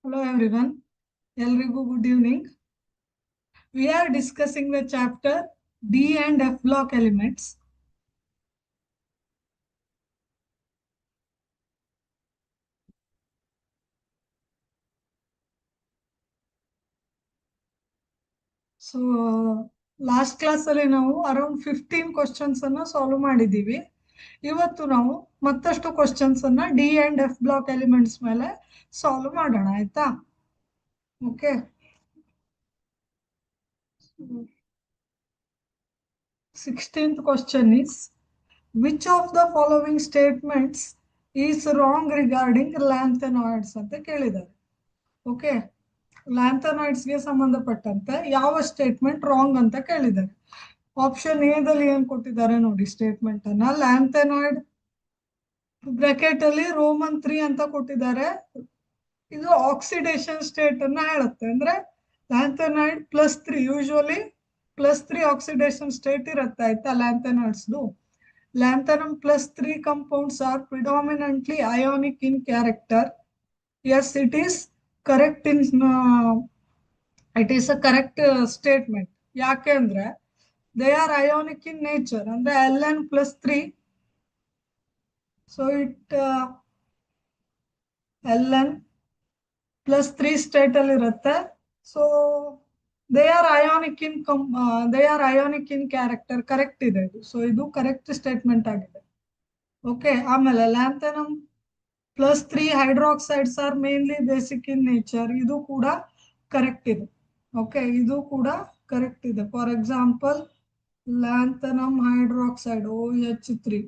Hello everyone. Elrigu good evening. We are discussing the chapter D and F block elements. So last class ಅಲ್ಲಿ ನಾವು around 15 questions ಅನ್ನ solve ಮಾಡಿದೀವಿ. ಇವತ್ತು ನಾವು ಮತ್ತಷ್ಟು ಕ್ವಶನ್ಸ್ ಅನ್ನ D and F block elements ಮೇಲೆ ಸಾಲ್ವ್ ಮಾಡೋಣ ಆಯ್ತಾ? Okay. 16th question is, which of the following statements is wrong regarding lanthanoids ಅಂತ ಕೇಳಿದ್ದಾರೆ. ಓಕೆ, ಲ್ಯಾಂಥನಾಯ್ಡ್ಸ್ ಗೆ ಸಂಬಂಧಪಟ್ಟಂತೆ ಯಾವ ಸ್ಟೇಟ್ಮೆಂಟ್ ರಾಂಗ್ ಅಂತ ಕೇಳಿದ್ದಾರೆ. ಆಪ್ಷನ್ ಎ ದಲ್ಲಿ ಏನ್ ಕೊಟ್ಟಿದ್ದಾರೆ ನೋಡಿ ಸ್ಟೇಟ್ಮೆಂಟ್ ಅನ್ನ. ಲ್ಯಾಂಥನಾಯ್ಡ್ ಬ್ರಾಕೆಟ್ ಅಲ್ಲಿ ರೋಮನ್ 3 ಅಂತ ಕೊಟ್ಟಿದ್ದಾರೆ. ಇದು ಆಕ್ಸಿಡೇಷನ್ ಸ್ಟೇಟ್ ಅನ್ನ ಹೇಳುತ್ತೆ. ಅಂದ್ರೆ ಲ್ಯಾಂಥನಾಯ್ಡ್ +3, ಯೂಶುವಲಿ +3 ಆಕ್ಸಿಡೇಷನ್ ಸ್ಟೇಟ್ ಇರುತ್ತೆ ಆಯ್ತಾ ಲ್ಯಾಂಥನಾಯ್ಡ್ಸ್. Lanthanum +3 compounds are predominantly ionic in character. Yes, it is correct in it is a correct statement. ಯಾಕೆ ಅಂದ್ರೆ they are ionic in nature ಅಂದ್ರೆ Ln+3, so it Ln+3 state ಅಲ್ಲಿ ಇರುತ್ತೆ. So they are ionic in character. Correct ಇದೆ ಇದು. So ಇದು correct statement ಆಗಿದೆ. Okay, ಆಮೇಲೆ lanthanum +3 hydroxides are mainly basic in nature. ಇದು ಕೂಡ ಕರೆಕ್ಟ್ ಇದೆ. ಓಕೆ, ಇದು ಕೂಡ ಕರೆಕ್ಟ್ ಇದೆ. For example lanthanum hydroxide OH3,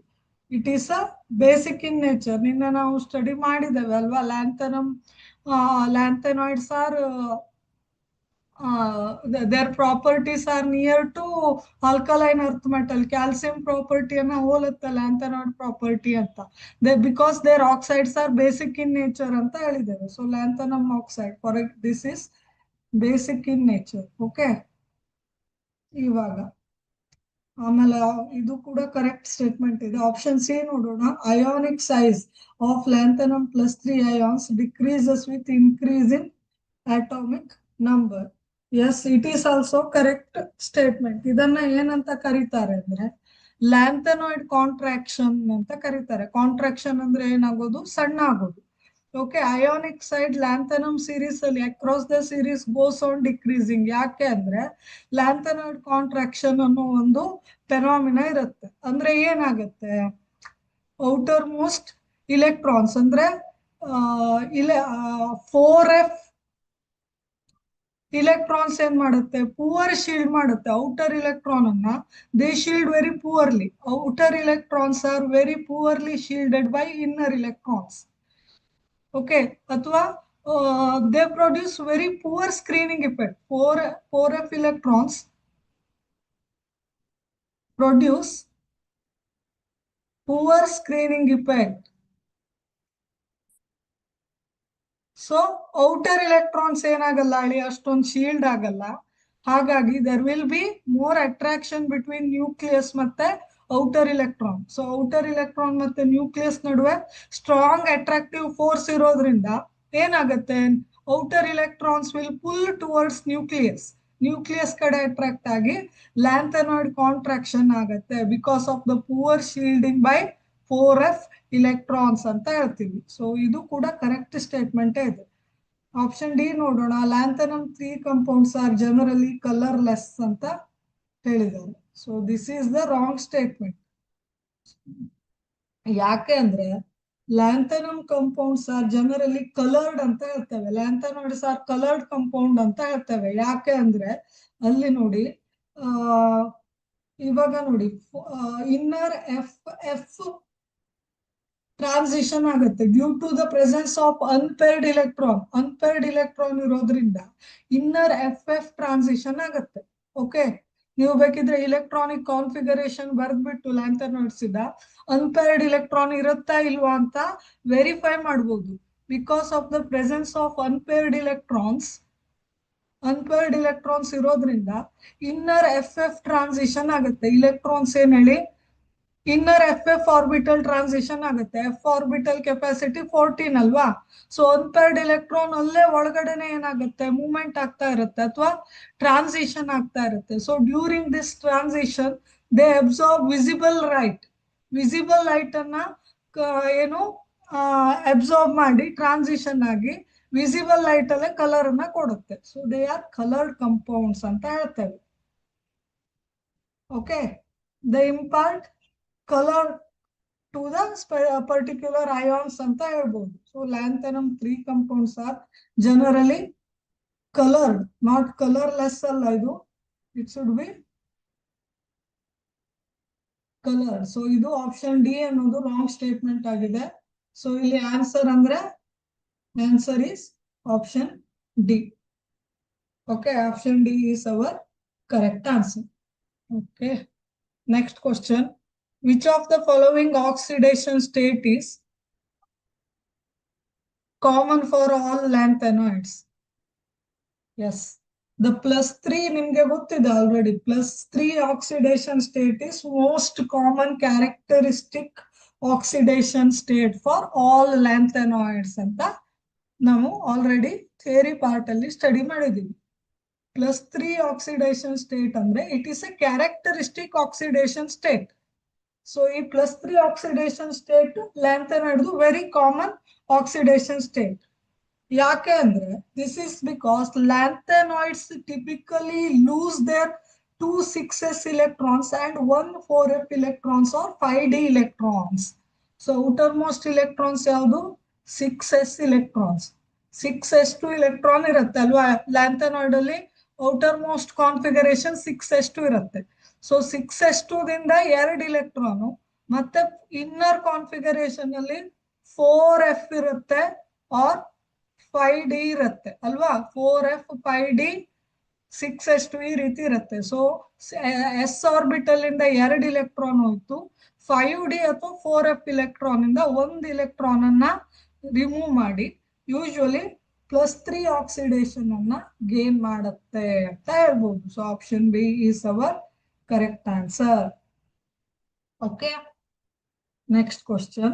it is a basic in nature. ನಿನ್ನೆ ನಾವು ಸ್ಟಡಿ ಮಾಡಿದ್ದೇವೆ ಅಲ್ವಾ. ಲ್ಯಾಂಥನಾಯ್ಡ್ಸ್ R their properties are near to alkaline earth metal. Calcium property ಅನ್ನ ಹೋಲುತ್ತೆ ಲ್ಯಾಂಥನಾಯ್ಡ್ ಪ್ರಾಪರ್ಟಿ ಅಂತ. Because their oxides are basic in nature ಅಂತ ಹೇಳಿದ್ದೇವೆ. So lanthanum oxide for this is basic in nature. Okay, ಇವಾಗ ಆಮೇಲೆ ಇದು ಕೂಡ ಕರೆಕ್ಟ್ ಸ್ಟೇಟ್ಮೆಂಟ್ ಇದೆ. Option C ನೋಡೋಣ. Ionic size of lanthanum +3 ions decreases with increase in atomic number. Yes, it is also correct statement. ಇದನ್ನ ಏನಂತ ಕರೀತಾರೆ ಅಂದ್ರೆ ಲ್ಯಾಂಥನಾಯ್ಡ್ ಕಾಂಟ್ರಾಕ್ಷನ್ ಅಂತ ಕರೀತಾರೆ. ಕಾಂಟ್ರಾಕ್ಷನ್ ಅಂದ್ರೆ ಏನಾಗೋದು, ಸಣ್ಣ ಆಗೋದು. Okay, ionic size lanthanum series ಅಲ್ಲಿ across the series goes on decreasing. ಯಾಕೆ ಅಂದ್ರೆ ಲ್ಯಾಂಥನಾಯ್ಡ್ ಕಾಂಟ್ರಾಕ್ಷನ್ ಅನ್ನೋ ಒಂದು ಫೆನಾಮಿನ ಇರುತ್ತೆ. ಅಂದ್ರೆ ಏನಾಗುತ್ತೆ, ಔಟರ್ ಮೋಸ್ಟ್ ಇಲೆಕ್ಟ್ರಾನ್ಸ್ ಅಂದ್ರೆ 4f ಇಲೆಕ್ಟ್ರಾನ್ಸ್ ಏನ್ ಮಾಡುತ್ತೆ, ಪೂವರ್ ಶೀಲ್ಡ್ ಮಾಡುತ್ತೆ ಔಟರ್ ಇಲೆಕ್ಟ್ರಾನ್ ಅನ್ನ. They shield very poorly. Outer electrons are very poorly shielded by inner electrons. Okay, ಅಥವಾ they produce very poor screening effect. 4f electrons produce poor screening effect. So outer electrons ಏನಾಗಲ್ಲ ಹೇಳಿ, ಅಷ್ಟೊಂದು shield ಆಗಲ್ಲ. ಹಾಗಾಗಿ there will be more attraction between nucleus ಮತ್ತೆ outer electron. So outer electron ಮತ್ತೆ nucleus ನಡುವೆ strong attractive force ಇರೋದ್ರಿಂದ ಏನಾಗುತ್ತೆ, outer electrons will full towards nucleus ಕಡೆ ಅಟ್ರಾಕ್ಟ್ ಆಗಿ ಲ್ಯಾಂಥನಾಯ್ಡ್ ಕಾಂಟ್ರಾಕ್ಷನ್ ಆಗುತ್ತೆ. Because of the poor shielding by 4f electrons ಅಂತ ಹೇಳ್ತೀವಿ. ಸೊ ಇದು ಕೂಡ ಕರೆಕ್ಟ್ ಸ್ಟೇಟ್ಮೆಂಟ್ ಇದೆ. ಆಪ್ಷನ್ ಡಿ ನೋಡೋಣ. Lanthanum 3 compounds are generally colourless ಅಂತ ಹೇಳಿದ್ದಾರೆ. So this is the wrong statement. ಯಾಕೆ ಅಂದ್ರೆ lanthanum compounds are generally coloured ಅಂತ ಹೇಳ್ತೇವೆ. ಲ್ಯಾಂಥನಾಯ್ಡ್ಸ್ ಆರ್ ಕಲರ್ಡ್ ಕಂಪೌಂಡ್ ಅಂತ ಹೇಳ್ತೇವೆ. ಯಾಕೆ ಅಂದ್ರೆ ಅಲ್ಲಿ ನೋಡಿ, ಇವಾಗ ನೋಡಿ, ಇನ್ನರ್ ಎಫ್ ಟ್ರಾನ್ಸಿಷನ್ ಆಗುತ್ತೆ due to the presence of unpaired electron ಇರೋದ್ರಿಂದ ಇನ್ನರ್ ಎಫ್ ಟ್ರಾನ್ಸಿಷನ್ ಆಗುತ್ತೆ. ಓಕೆ, ನೀವು ಬೇಕಿದ್ರೆ ಇಲೆಕ್ಟ್ರಾನಿಕ್ ಕಾನ್ಫಿಗರೇಷನ್ ಬರ್ದ್ಬಿಟ್ಟು ಲ್ಯಾಂಥನಾಯ್ಡ್ಸ್ ಇದ ಅನ್ಪೇರ್ಡ್ ಇಲೆಕ್ಟ್ರಾನ್ ಇರುತ್ತಾ ಇಲ್ವಾ ಅಂತ ವೆರಿಫೈ ಮಾಡ್ಬೋದು. Because of the presence of unpaired electrons ಇರೋದ್ರಿಂದ ಇನ್ನರ್ ಎಫ್ ಟ್ರಾನ್ಸಿಷನ್ ಆಗುತ್ತೆ. ಇಲೆಕ್ಟ್ರಾನ್ಸ್ ಏನ್ ಹೇಳಿ, ಇನ್ನರ್ ಎಫ್ ಆರ್ಬಿಟಲ್ ಟ್ರಾನ್ಸಿಷನ್ ಆಗುತ್ತೆ. ಎಫ್ ಆರ್ಬಿಟಲ್ ಕೆಪಾಸಿಟಿ 14 ಅಲ್ವಾ. ಸೊ ಒನ್ ಪೇರ್ಡ್ ಎಲೆಕ್ಟ್ರಾನ್ ಅಲ್ಲೇ ಒಳಗಡೆನೆ ಏನಾಗುತ್ತೆ, ಮೂವ್ಮೆಂಟ್ ಆಗ್ತಾ ಇರುತ್ತೆ ಅಥವಾ ಟ್ರಾನ್ಸಿಷನ್ ಆಗ್ತಾ ಇರುತ್ತೆ. So during this transition they absorb visible light. Visible light ಅನ್ನ ಏನು ಅಬ್ಸಾರ್ಬ್ ಮಾಡಿ ಟ್ರಾನ್ಸಿಷನ್ ಆಗಿ ವಿಸಿಬಲ್ ಲೈಟ್ ಅಲ್ಲೇ ಕಲರ್ ಅನ್ನ ಕೊಡುತ್ತೆ. So they are coloured compounds ಅಂತ ಹೇಳ್ತೇವೆ. Okay, they impart colour to the particular ions ಅಂತ ಹೇಳ್ಬೋದು. So lanthanum 3 compounds are generally coloured, not colourless ಅಲ್ಲ ಇದು, it should be coloured. So ಇದು ಆಪ್ಷನ್ ಡಿ ಅನ್ನೋದು ರಾಂಗ್ ಸ್ಟೇಟ್ಮೆಂಟ್ ಆಗಿದೆ. ಸೊ ಇಲ್ಲಿ ಆನ್ಸರ್ ಅಂದ್ರೆ answer is option D. Okay, option D is our correct answer. Okay, next question. Which of the following oxidation state is common for all lanthanoids? Yes, the +3 ನಿಮಗೆ ಗೊತ್ತಿದೆ already. +3 oxidation state is most common characteristic oxidation state for all lanthanoids ಅಂತ ನಾವು already theory part ಅಲ್ಲಿ study ಮಾಡಿದೀವಿ. +3 oxidation state ಅಂದ್ರೆ it is a characteristic oxidation state. So ಈ +3 oxidation state ಲ್ಯಾಂಥನೈಡ್ದು very common oxidation state. ಯಾಕೆ ಅಂದ್ರೆ this is because lanthanoids typically lose their 2 6s electrons and 1 4f electrons or 5d electrons. So outer most electrons ಯಾವುದು, 6s electrons. 6s2 electron ಇರುತ್ತೆ ಅಲ್ವಾ ಲ್ಯಾಂಥನಾಯ್ಡ್ ಅಲ್ಲಿ. Outer most configuration 6s2 ಇರುತ್ತೆ. So 6s2 ದಿಂದ 2 electron ಮತ್ತೆ inner configuration ಅಲ್ಲಿ 4f ಇರುತ್ತೆ R 5d ಇರುತ್ತೆ ಅಲ್ವಾ. 4f 5d 6s2 ಈ ರೀತಿ ಇರುತ್ತೆ. ಸೊ ಎಸ್ ಆರ್ಬಿಟಲ್ ಇಂದ 2 ಇಲೆಕ್ಟ್ರಾನ್ ಹೋಯ್ತು, 5d ಅಥವಾ 4f ಇಲೆಕ್ಟ್ರಾನ್ ಇಂದ 1 ಇಲೆಕ್ಟ್ರಾನ್ ಅನ್ನ ರಿಮೂವ್ ಮಾಡಿ ಯೂಶುವಲಿ +3 ಆಕ್ಸಿಡೇಷನ್ ಅನ್ನ ಗೇನ್ ಮಾಡುತ್ತೆ ಅಂತ ಹೇಳ್ಬೋದು. So option B is our correct answer. Okay, next question.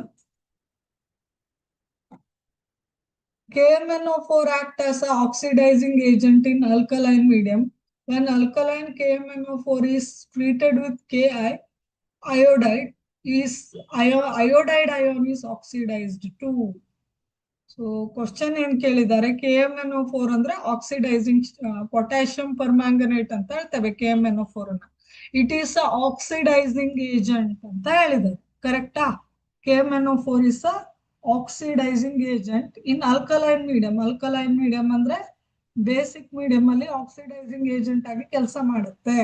KMnO4 act as an oxidizing agent in alkaline medium. When alkaline KMnO4 is treated with Ki iodide, iodide ion is oxidized too. So question ಏನ್ ಕೇಳಿದ್ದಾರೆ, KMnO4 ಅಂದ್ರೆ oxidising potassium permanganate ಅಂತ ಹೇಳ್ತೇವೆ KMnO4 ಅನ್ನ. It is a oxidising agent ಅಂತ ಹೇಳಿದ್ದಾರೆ. ಕರೆಕ್ಟಾ? KMnO4 is a oxidising agent in alkaline medium. Alkaline medium ಅಂದ್ರೆ ಬೇಸಿಕ್ ಮೀಡಿಯಂ ಅಲ್ಲಿ ಆಕ್ಸಿಡೈಸಿಂಗ್ ಏಜೆಂಟ್ ಆಗಿ ಕೆಲಸ ಮಾಡುತ್ತೆ.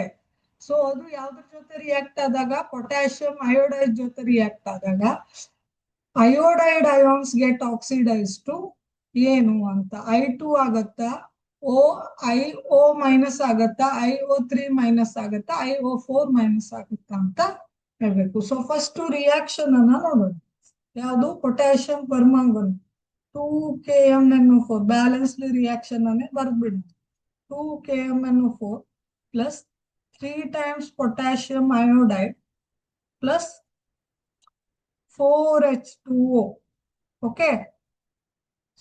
ಸೊ ಅದು ಯಾವ್ದ್ರ ಜೊತೆ ರಿಯಾಕ್ಟ್ ಆದಾಗ, ಪೊಟ್ಯಾಷಿಯಂ ಅಯೋಡೈಡ್ ಜೊತೆ ರಿಯಾಕ್ಟ್ ಆದಾಗ iodide ions get oxidise to ಏನು ಅಂತ, I2 ಆಗತ್ತಾ, IO ಮೈನಸ್ ಆಗತ್ತಾ, IO3 ಮೈನಸ್ ಆಗತ್ತಾ, IO4 ಮೈನಸ್ ಆಗುತ್ತಾ ಅಂತ ಹೇಳ್ಬೇಕು. ಸೊ ಫಸ್ಟ್ ರಿಯಾಕ್ಷನ್ ಅನ್ನ ನೋಡೋಣ. ಯಾವುದು? Potassium permanganate 2KMnO4 balanced reaction ಅನ್ನೇ ಬರ್ದ್ಬಿಡೋಣ. 2KMnO4 plus 3 times potassium iodide plus 4H2O. Okay,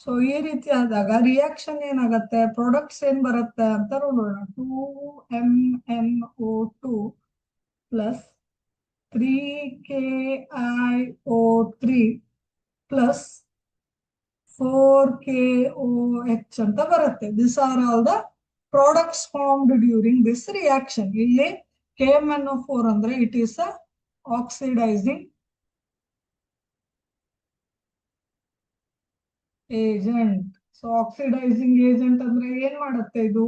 so ಈ ರೀತಿ ಆದಾಗ ರಿಯಾಕ್ಷನ್ ಏನಾಗತ್ತೆ, ಪ್ರಾಡಕ್ಟ್ಸ್ ಏನ್ ಬರುತ್ತೆ ಅಂತ ನೋಡೋಣ. 2MnO2 plus 3KiO3 plus 4KOH ಅಂತ ಬರುತ್ತೆ. This are all the products formed during this reaction. ಇಲ್ಲಿ KMnO4 ಅಂದ್ರೆ it is a oxidising agent. So oxidising agent ಅಂದ್ರೆ ಏನ್ ಮಾಡುತ್ತೆ ಇದು?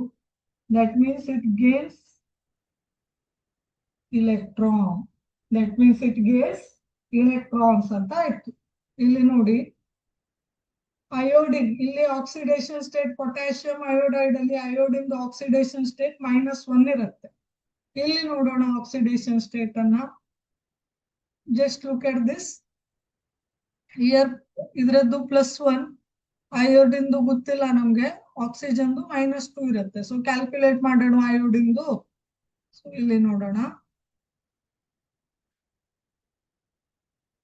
That means it gains electron. That means it gains electrons ಅಂತ ಆಯ್ತು. ಇಲ್ಲಿ ನೋಡಿ ಅಯೋಡಿನ್, ಇಲ್ಲಿ ಆಕ್ಸಿಡೇಷನ್ ಸ್ಟೇಟ್ ಪೊಟ್ಯಾಷಿಯಂ ಅಯೋಡೈಡ್ ಅಲ್ಲಿ ಅಯೋಡಿನ್ ಆಕ್ಸಿಡೇಷನ್ ಸ್ಟೇಟ್ -1 ಇರುತ್ತೆ. ಇಲ್ಲಿ ನೋಡೋಣ ಆಕ್ಸಿಡೇಷನ್ ಸ್ಟೇಟ್ ಅನ್ನ. Just look at this here. ಇದ್ರದ್ದು +1, ಅಯೋಡಿನ್ದು ಗೊತ್ತಿಲ್ಲ ನಮ್ಗೆ, ಆಕ್ಸಿಜನ್ದು -2 ಇರುತ್ತೆ. ಸೊ ಕ್ಯಾಲ್ಕುಲೇಟ್ ಮಾಡೋಣ ಅಯೋಡಿನ್ದು. ಸೊ ಇಲ್ಲಿ ನೋಡೋಣ,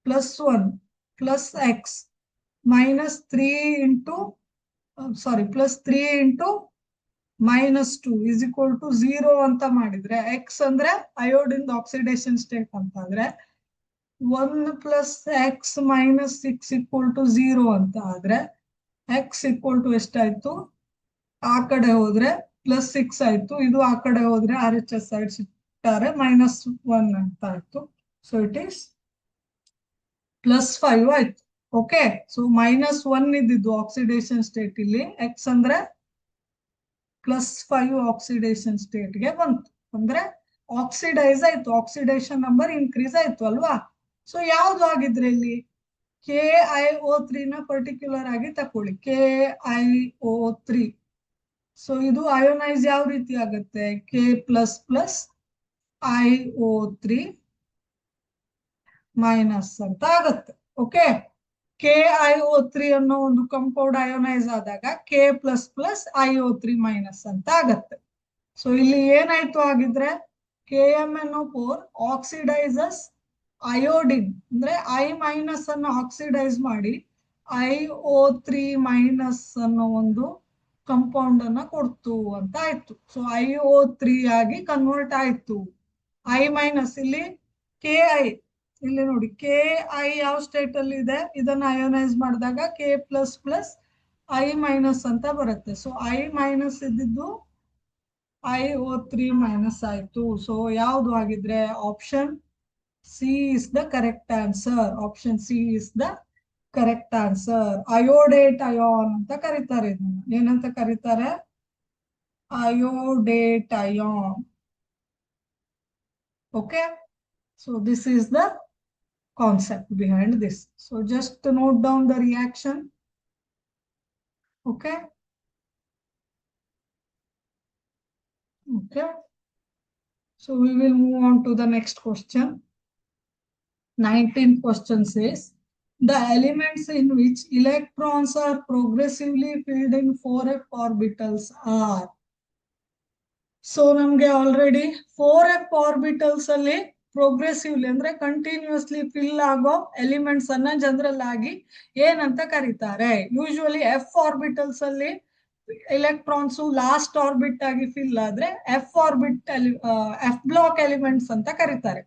plus 1 plus x minus 3 into, sorry, plus 3 into minus 2 is equal to 0 ಅಂತ ಮಾಡಿದ್ರೆ, x ಅಂದ್ರೆ ಅಯೋಡಿನ್ ಆಕ್ಸಿಡೇಷನ್ ಸ್ಟೇಟ್ ಅಂತ ಆದ್ರೆ 1 plus x minus 6 equal to 0 ಅಂತ ಆದ್ರೆ x equal to ಎಷ್ಟಾಯ್ತು, ಆ ಕಡೆ ಹೋದ್ರೆ ಪ್ಲಸ್ 6 ಆಯ್ತು, ಇದು ಆ ಕಡೆ ಹೋದ್ರೆ ಆರ್ ಎಚ್ ಎಸ್ ಸೈಡ್ ಇಟ್ಟಾರೆ -1 ಅಂತ ಆಯ್ತು. ಸೊ ಇಟ್ ಈಸ್ +5 ಆಯ್ತು. ಓಕೆ, ಸೊ -1 ಇದ್ದಿದ್ದು ಆಕ್ಸಿಡೇಷನ್ ಸ್ಟೇಟ್ ಇಲ್ಲಿ ಎಕ್ಸ್ ಅಂದ್ರೆ +5 ಆಕ್ಸಿಡೇಷನ್ ಸ್ಟೇಟ್ ಗೆ ಬಂತು, ಅಂದ್ರೆ ಆಕ್ಸಿಡೈಸ್ ಆಯ್ತು, ಆಕ್ಸಿಡೇಷನ್ ನಂಬರ್ ಇನ್ಕ್ರೀಸ್ ಆಯ್ತು ಅಲ್ವಾ. ಸೊ ಯಾವ್ದು ಆಗಿದ್ರೆ ಇಲ್ಲಿ KiO3 ನ ಪರ್ಟಿಕ್ಯುಲರ್ ಆಗಿ ತಕೊಳ್ಳಿ, KiO3. ಸೊ ಇದು ಅಯೋನೈಸ್ ಯಾವ ರೀತಿ ಆಗುತ್ತೆ, K++IO3 ಮೈನಸ್ ಅಂತ ಆಗುತ್ತೆ. ಓಕೆ, KiO3 ಅನ್ನೋ ಒಂದು ಕಂಪೌಂಡ್ ಅಯೋನೈಸ್ ಆದಾಗ K++IO3 ಮೈನಸ್ ಅಂತ ಆಗತ್ತೆ. ಸೊ ಇಲ್ಲಿ ಏನಾಯ್ತು ಆಗಿದ್ರೆ, KMnO4 ಆಕ್ಸಿಡೈಸಸ್ ಅಯೋಡಿನ್ ಅಂದ್ರೆ I ಮೈನಸ್ ಅನ್ನು ಆಕ್ಸಿಡೈಸ್ ಮಾಡಿ IO3 ಮೈನಸ್ ಅನ್ನೋ ಒಂದು ಕಂಪೌಂಡ್ ಅನ್ನ ಕೊಡ್ತು ಅಂತ ಆಯ್ತು. ಸೊ IO3 ಆಗಿ ಕನ್ವರ್ಟ್ ಆಯ್ತು. I ಮೈನಸ್ ಇಲ್ಲಿ KI, ಇಲ್ಲಿ ನೋಡಿ KI ಯಾವ ಸ್ಟೇಟ್ ಅಲ್ಲಿ ಇದೆ, ಇದನ್ನ ಅಯೋನೈಸ್ ಮಾಡಿದಾಗ K++I ಮೈನಸ್ ಅಂತ ಬರುತ್ತೆ. ಸೊ I ಮೈನಸ್ ಇದ್ದಿದ್ದು IO3 ಮೈನಸ್ ಆಯ್ತು. ಸೊ ಯಾವ್ದು ಆಗಿದ್ರೆ option C is the correct answer. Option C is the correct answer. Iodate ion ಅಂತ ಕರೀತಾರೆ, ಇದನ್ನ ಏನಂತ ಕರೀತಾರೆ, iodate ion. Okay, so this is the concept behind this. So just note down the reaction. Okay. Okay. So we will move on to the next question. 19th question says, the elements in which electrons are progressively filled in 4f orbitals are. So ನಮಗೆ already 4f orbitals ಅಲ್ಲಿ progressively ಅಂದ್ರೆ continuously fill ಆಗೋ elements ಅನ್ನ general ಆಗಿ ಏನಂತ ಕರೀತಾರೆ. Usually F orbitals ಅಲ್ಲಿ electrons last orbit ಆಗಿ ಫಿಲ್ ಆದ್ರೆ F orbit F block elements ಅಂತ ಕರೀತಾರೆ.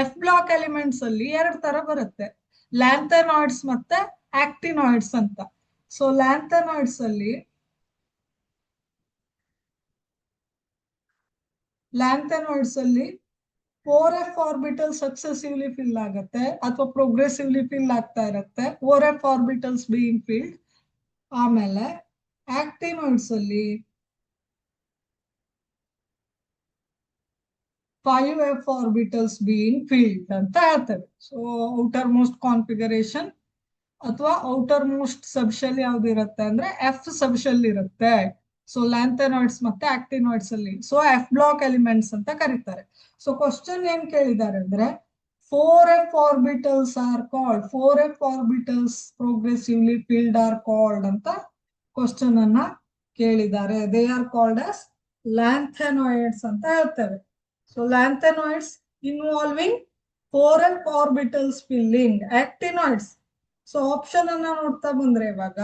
ಎಫ್ ಬ್ಲಾಕ್ ಎಲಿಮೆಂಟ್ಸ್ ಅಲ್ಲಿ 2 ತರ ಬರುತ್ತೆ, ಲ್ಯಾಂಥನಾಯ್ಡ್ಸ್ ಮತ್ತೆ ಆಕ್ಟಿನಾಯ್ಡ್ಸ್ ಅಂತ. ಸೊ ಲ್ಯಾಂಥನಾಯ್ಡ್ಸ್ ಅಲ್ಲಿ 4f ಆರ್ಬಿಟಲ್ ಸಕ್ಸೆಸಿವ್ಲಿ ಫಿಲ್ ಆಗುತ್ತೆ ಅಥವಾ ಪ್ರೋಗ್ರೆಸಿವ್ಲಿ ಫಿಲ್ ಆಗ್ತಾ ಇರುತ್ತೆ, 4f ಆರ್ಬಿಟಲ್ಸ್ ಬೀಯಿಂಗ್ ಫಿಲ್ಡ್. ಆಮೇಲೆ ಆಕ್ಟಿನಾಯ್ಡ್ಸ್ ಅಲ್ಲಿ 5f ಆರ್ಬಿಟಲ್ಸ್ ಬೀಯಿಂಗ್ ಫಿಲ್ಡ್ ಅಂತ ಹೇಳ್ತೇವೆ. ಸೊ ಔಟರ್ ಮೋಸ್ಟ್ ಕಾನ್ಫಿಗರೇಷನ್ ಅಥವಾ ಔಟರ್ ಮೋಸ್ಟ್ ಸಬ್ಶೆಲ್ ಯಾವ್ದು ಇರುತ್ತೆ ಅಂದ್ರೆ ಎಫ್ ಸಬ್ಶೆಲ್ ಇರುತ್ತೆ. ಸೊ ಲ್ಯಾಂಥನಾಯ್ಡ್ಸ್ ಮತ್ತೆ ಆಕ್ಟಿನಾಯ್ಡ್ಸ್ ಅಲ್ಲಿ ಸೊ ಎಫ್ ಬ್ಲಾಕ್ ಎಲಿಮೆಂಟ್ಸ್ ಅಂತ ಕರೀತಾರೆ. ಸೊ ಕ್ವಶನ್ ಏನ್ ಕೇಳಿದ್ದಾರೆ ಅಂದ್ರೆ 4f orbitals are called, 4f orbitals progressively filled are called ಅಂತ ಕ್ವಶನ್ ಅನ್ನ ಕೇಳಿದ್ದಾರೆ. They are called as lanthanoids ಅಂತ ಹೇಳ್ತೇವೆ. So lanthanoids involving 4f orbitals filling actinoids. So option ಅನ್ನ ನೋಡ್ತಾ ಬಂದ್ರೆ ಇವಾಗ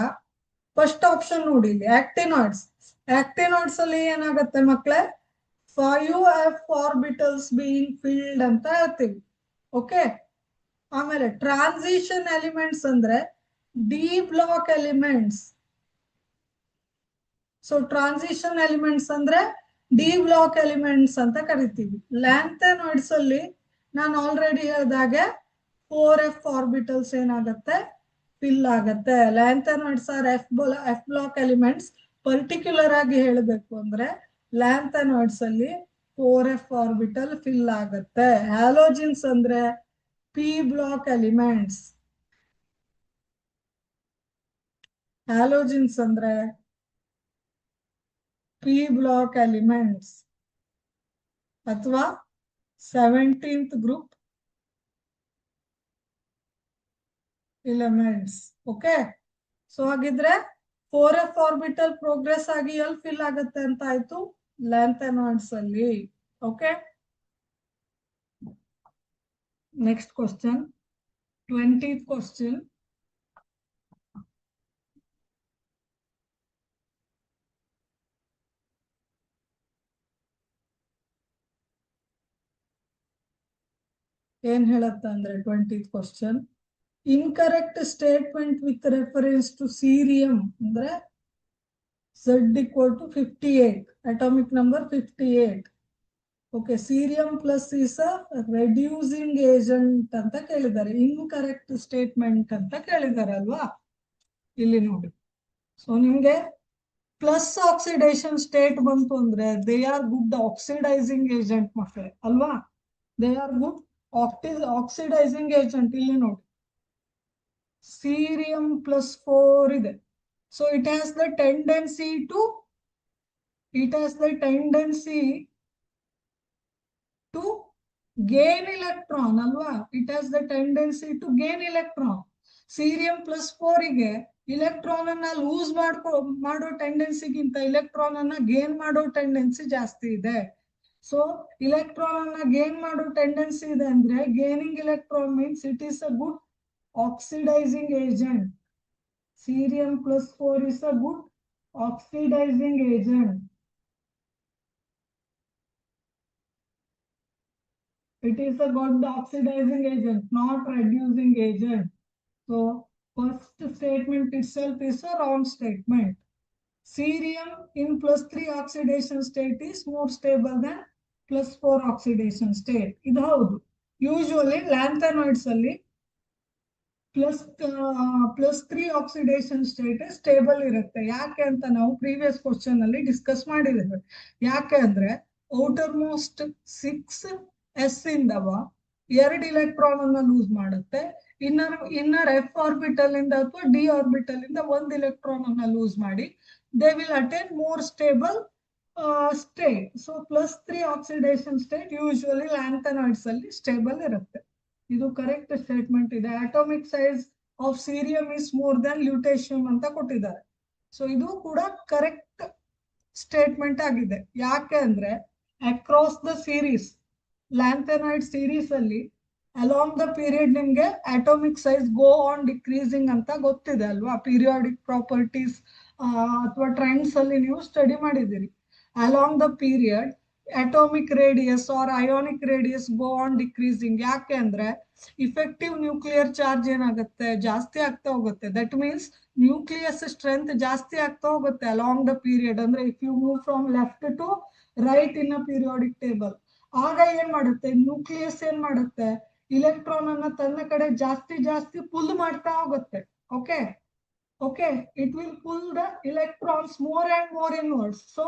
ಫಸ್ಟ್ ಆಪ್ಷನ್ ನೋಡಿ, ಆಕ್ಟಿನಾಯ್ಡ್ಸ್. ಆಕ್ಟಿನಾಯ್ಡ್ಸ್ ಅಲ್ಲಿ ಏನಾಗುತ್ತೆ ಮಕ್ಕಳೇ, 5f ಆರ್ಬಿಟಲ್ಸ್ ಬೀಯಿಂಗ್ ಫಿಲ್ಡ್ ಅಂತ ಹೇಳ್ತೀವಿ. ಓಕೆ, ಆಮೇಲೆ ಟ್ರಾನ್ಸಿಷನ್ ಎಲಿಮೆಂಟ್ಸ್ ಅಂದ್ರೆ D block elements. So transition elements ಅಂದ್ರೆ ಡಿ ಬ್ಲಾಕ್ ಎಲಿಮೆಂಟ್ಸ್ ಅಂತ ಕರಿತೀವಿ. ಲ್ಯಾಂಥನಾಯ್ಡ್ಸ್ ಅಲ್ಲಿ ನಾನು ಆಲ್ರೆಡಿ ಹೇಳಿದಾಗೆ 4f ಆರ್ಬಿಟಲ್ಸ್ ಏನಾಗುತ್ತೆ, ಫಿಲ್ ಆಗತ್ತೆ. Lanthanoids are F block elements. Particular ಆಗಿ ಹೇಳಬೇಕು ಅಂದ್ರೆ ಲ್ಯಾಂಥನಾಯ್ಡ್ಸ್ ಅಲ್ಲಿ 4f ಆರ್ಬಿಟಲ್ ಫಿಲ್ ಆಗತ್ತೆ. ಹ್ಯಾಲೋಜಿನ್ಸ್ ಅಂದ್ರೆ ಪಿ ಬ್ಲಾಕ್ ಎಲಿಮೆಂಟ್ಸ್. ಹ್ಯಾಲೋಜಿನ್ಸ್ ಅಂದ್ರೆ ಪಿ ಬ್ಲಾಕ್ ಎಲಿಮೆಂಟ್ಸ್ ಅಥವಾ 17th group elements. Okay, so ಹಾಗಿದ್ರೆ 4f ಆರ್ಬಿಟಲ್ ಪ್ರೋಗ್ರೆಸ್ ಆಗಿ ಎಲ್ಲಿ ಫಿಲ್ ಆಗುತ್ತೆ ಅಂತ ಆಯ್ತು, ಲ್ಯಾಂಥನಾಯ್ಡ್ಸ್ ಅಲ್ಲಿ. Okay, next question 20th question. ಏನ್ ಹೇಳತ್ತ ಅಂದ್ರೆ 20th question. Incorrect statement with reference to cerium ಅಂದ್ರೆ Z equal to 58, atomic number 58. Okay, cerium plus is a reducing agent ಅಂತ ಕೇಳಿದ್ದಾರೆ. ಇನ್ಕರೆಕ್ಟ್ ಸ್ಟೇಟ್ಮೆಂಟ್ ಅಂತ ಕೇಳಿದ್ದಾರೆ ಅಲ್ವಾ, ಇಲ್ಲಿ ನೋಡಿ. ಸೊ ನಿಮ್ಗೆ ಪ್ಲಸ್ ಆಕ್ಸಿಡೇಷನ್ ಸ್ಟೇಟ್ ಬಂತು ಅಂದ್ರೆ they are good oxidising agent ಮಕ್ಕಳೇ ಅಲ್ವಾ, they are good oxidising agent. ಇಲ್ಲಿ ನೋಡಿ cerium plus 4 ಇದೆ. So it has the tendency to gain electron ಅಲ್ವಾ, it has the tendency to gain electron. cerium plus 4 ಗೆ electron ಅನ್ನ ಲೂಸ್ ಮಾಡೋ ಟೆಂಡೆನ್ಸಿಗಿಂತ electron ಅನ್ನ ಗೇನ್ ಮಾಡೋ ಟೆಂಡೆನ್ಸಿ ಜಾಸ್ತಿ ಇದೆ. ಸೊ ಇಲೆಕ್ಟ್ರಾನ್ ಅನ್ನ ಗೇನ್ ಮಾಡೋ ಟೆಂಡೆನ್ಸಿ ಇದೆ ಅಂದ್ರೆ gaining electron means it is a good oxidising agent. cerium plus 4 is a good oxidizing agent. It is a good oxidizing agent, not reducing agent. So first statement itself is a wrong statement. Cerium in plus 3 oxidation state is more stable than plus 4 oxidation state. ಇದು ಹೌದು. Usually lanthanoids ಅಲ್ಲಿ +3 oxidation state stable ಇರುತ್ತೆ. ಯಾಕೆ ಅಂತ ನಾವು previous question ಅಲ್ಲಿ discuss ಮಾಡಿದ್ದೇವೆ. ಯಾಕೆ ಅಂದ್ರೆ ಔಟರ್ ಮೋಸ್ಟ್ 6s ಇಂದವ 2 ಇಲೆಕ್ಟ್ರಾನ್ ಅನ್ನ ಲೂಸ್ ಮಾಡುತ್ತೆ. ಇನ್ನರ್ ಎಫ್ ಆರ್ಬಿಟಲ್ ಇಂದ ಅಥವಾ ಡಿ ಆರ್ಬಿಟಲ್ ಇಂದ 1 ಇಲೆಕ್ಟ್ರಾನ್ ಅನ್ನ ಲೂಸ್ ಮಾಡಿ they will attain more stable state. So +3 oxidation state usually lanthanoids ಅಲ್ಲಿ ಸ್ಟೇಬಲ್ ಇರುತ್ತೆ. ಇದು ಕರೆಕ್ಟ್ ಸ್ಟೇಟ್ಮೆಂಟ್ ಇದೆ. Atomic size of cerium is more than lutetium ಅಂತ ಕೊಟ್ಟಿದ್ದಾರೆ. ಸೊ ಇದು ಕೂಡ ಕರೆಕ್ಟ್ ಸ್ಟೇಟ್ಮೆಂಟ್ ಆಗಿದೆ. ಯಾಕೆ ಅಂದ್ರೆ ಅಕ್ರಾಸ್ ದ ಸೀರೀಸ್ ಲ್ಯಾಂಥನಾಯ್ಡ್ ಸೀರೀಸ್ ಅಲ್ಲಿ ಅಲಾಂಗ್ ದ ಪೀರಿಯಡ್ ನಿಮ್ಗೆ atomic size go on decreasing ಅಂತ ಗೊತ್ತಿದೆ ಅಲ್ವಾ. ಪೀರಿಯಾಡಿಕ್ ಪ್ರಾಪರ್ಟೀಸ್ ಅಥವಾ ಟ್ರೆಂಡ್ಸ್ ಅಲ್ಲಿ ನೀವು ಸ್ಟಡಿ ಮಾಡಿದ್ದೀರಿ. Along the period atomic radius or ionic radius go on decreasing. ಯಾಕೆ ಅಂದ್ರೆ ಇಫೆಕ್ಟಿವ್ ನ್ಯೂಕ್ಲಿಯರ್ ಚಾರ್ಜ್ ಏನಾಗುತ್ತೆ, ಜಾಸ್ತಿ ಆಗ್ತಾ ಹೋಗುತ್ತೆ. ದಟ್ ಮೀನ್ಸ್ ನ್ಯೂಕ್ಲಿಯಸ್ ಸ್ಟ್ರೆಂತ್ ಜಾಸ್ತಿ ಆಗ್ತಾ ಹೋಗುತ್ತೆ ಅಲಾಂಗ್ ದ ಪೀರಿಯಡ್. ಅಂದ್ರೆ if you move from left to right in a periodic table, ಆಗ ಏನ್ ಮಾಡುತ್ತೆ ನ್ಯೂಕ್ಲಿಯಸ್ ಏನ್ ಮಾಡುತ್ತೆ ಇಲೆಕ್ಟ್ರಾನ್ ಅನ್ನ ತನ್ನ ಕಡೆ ಜಾಸ್ತಿ ಜಾಸ್ತಿ ಪುಲ್ ಮಾಡ್ತಾ ಹೋಗುತ್ತೆ. Okay okay, it will full the electrons more and more inwards. So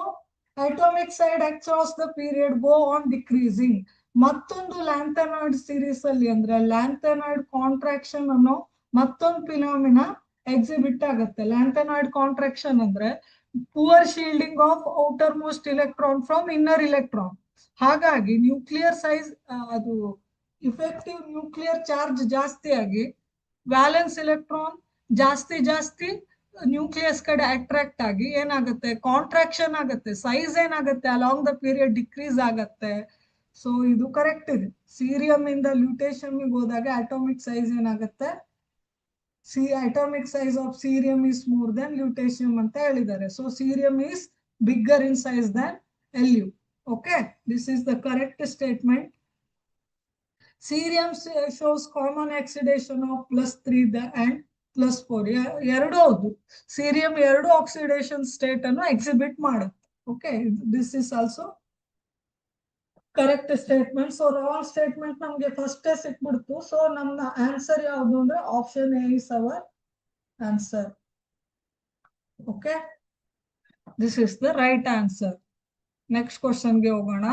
atomic side across the period go on decreasing. ಮತ್ತೊಂದು ಲ್ಯಾಂಥನಾಯ್ಡ್ ಸೀರೀಸ್ ಅಲ್ಲಿ ಅಂದ್ರೆ ಲ್ಯಾಂಥನಾಯ್ಡ್ ಕಾಂಟ್ರಾಕ್ಷನ್ ಅನ್ನೋ ಮತ್ತೊಂದು ಫಿನಾಮಿನಾ ಎಕ್ಸಿಬಿಟ್ ಆಗುತ್ತೆ. ಲ್ಯಾಂಥನಾಯ್ಡ್ ಕಾಂಟ್ರಾಕ್ಷನ್ ಅಂದ್ರೆ poor shielding of outer most electron from inner electron. ಹಾಗಾಗಿ nuclear size ಅದು effective nuclear charge ಜಾಸ್ತಿ ಆಗಿ ವ್ಯಾಲೆನ್ಸ್ ಎಲೆಕ್ಟ್ರಾನ್ ಜಾಸ್ತಿ ಜಾಸ್ತಿ ನ್ಯೂಕ್ಲಿಯಸ್ ಕಡೆ ಅಟ್ರಾಕ್ಟ್ ಆಗಿ ಏನಾಗುತ್ತೆ ಕಾಂಟ್ರಾಕ್ಷನ್ ಆಗುತ್ತೆ. ಸೈಜ್ ಏನಾಗುತ್ತೆ ಅಲಾಂಗ್ ದ ಪೀರಿಯಡ್ ಡಿಕ್ರೀಸ್ ಆಗತ್ತೆ. ಸೊ ಇದು ಕರೆಕ್ಟ್ ಇದೆ. ಸೀರಿಯಂ ಇಂದ ಲ್ಯೂಟೇಷಿಯಂ ಹೋದಾಗ ಅಟಾಮಿಕ್ ಸೈಜ್ ಏನಾಗುತ್ತೆ, atomic size of cerium is more than lutetium ಅಂತ ಹೇಳಿದ್ದಾರೆ. So cerium is bigger in size than Lu. Okay, this is the correct statement. Cerium shows common oxidation of +3 and +4. ಎರಡು ಹೌದು, cerium ಎರಡು oxidation state ಅನ್ನು exhibit ಮಾಡುತ್ತೆ. Okay, this is also correct statement. So wrong statement ನಮ್ಗೆ first ಸಿಕ್ಬಿಡ್ತು. So ನಮ್ಮ answer ಯಾವುದು ಅಂದ್ರೆ option A is our answer. Okay, this is the right answer. Next ಕ್ವಶನ್ಗೆ ಹೋಗೋಣ.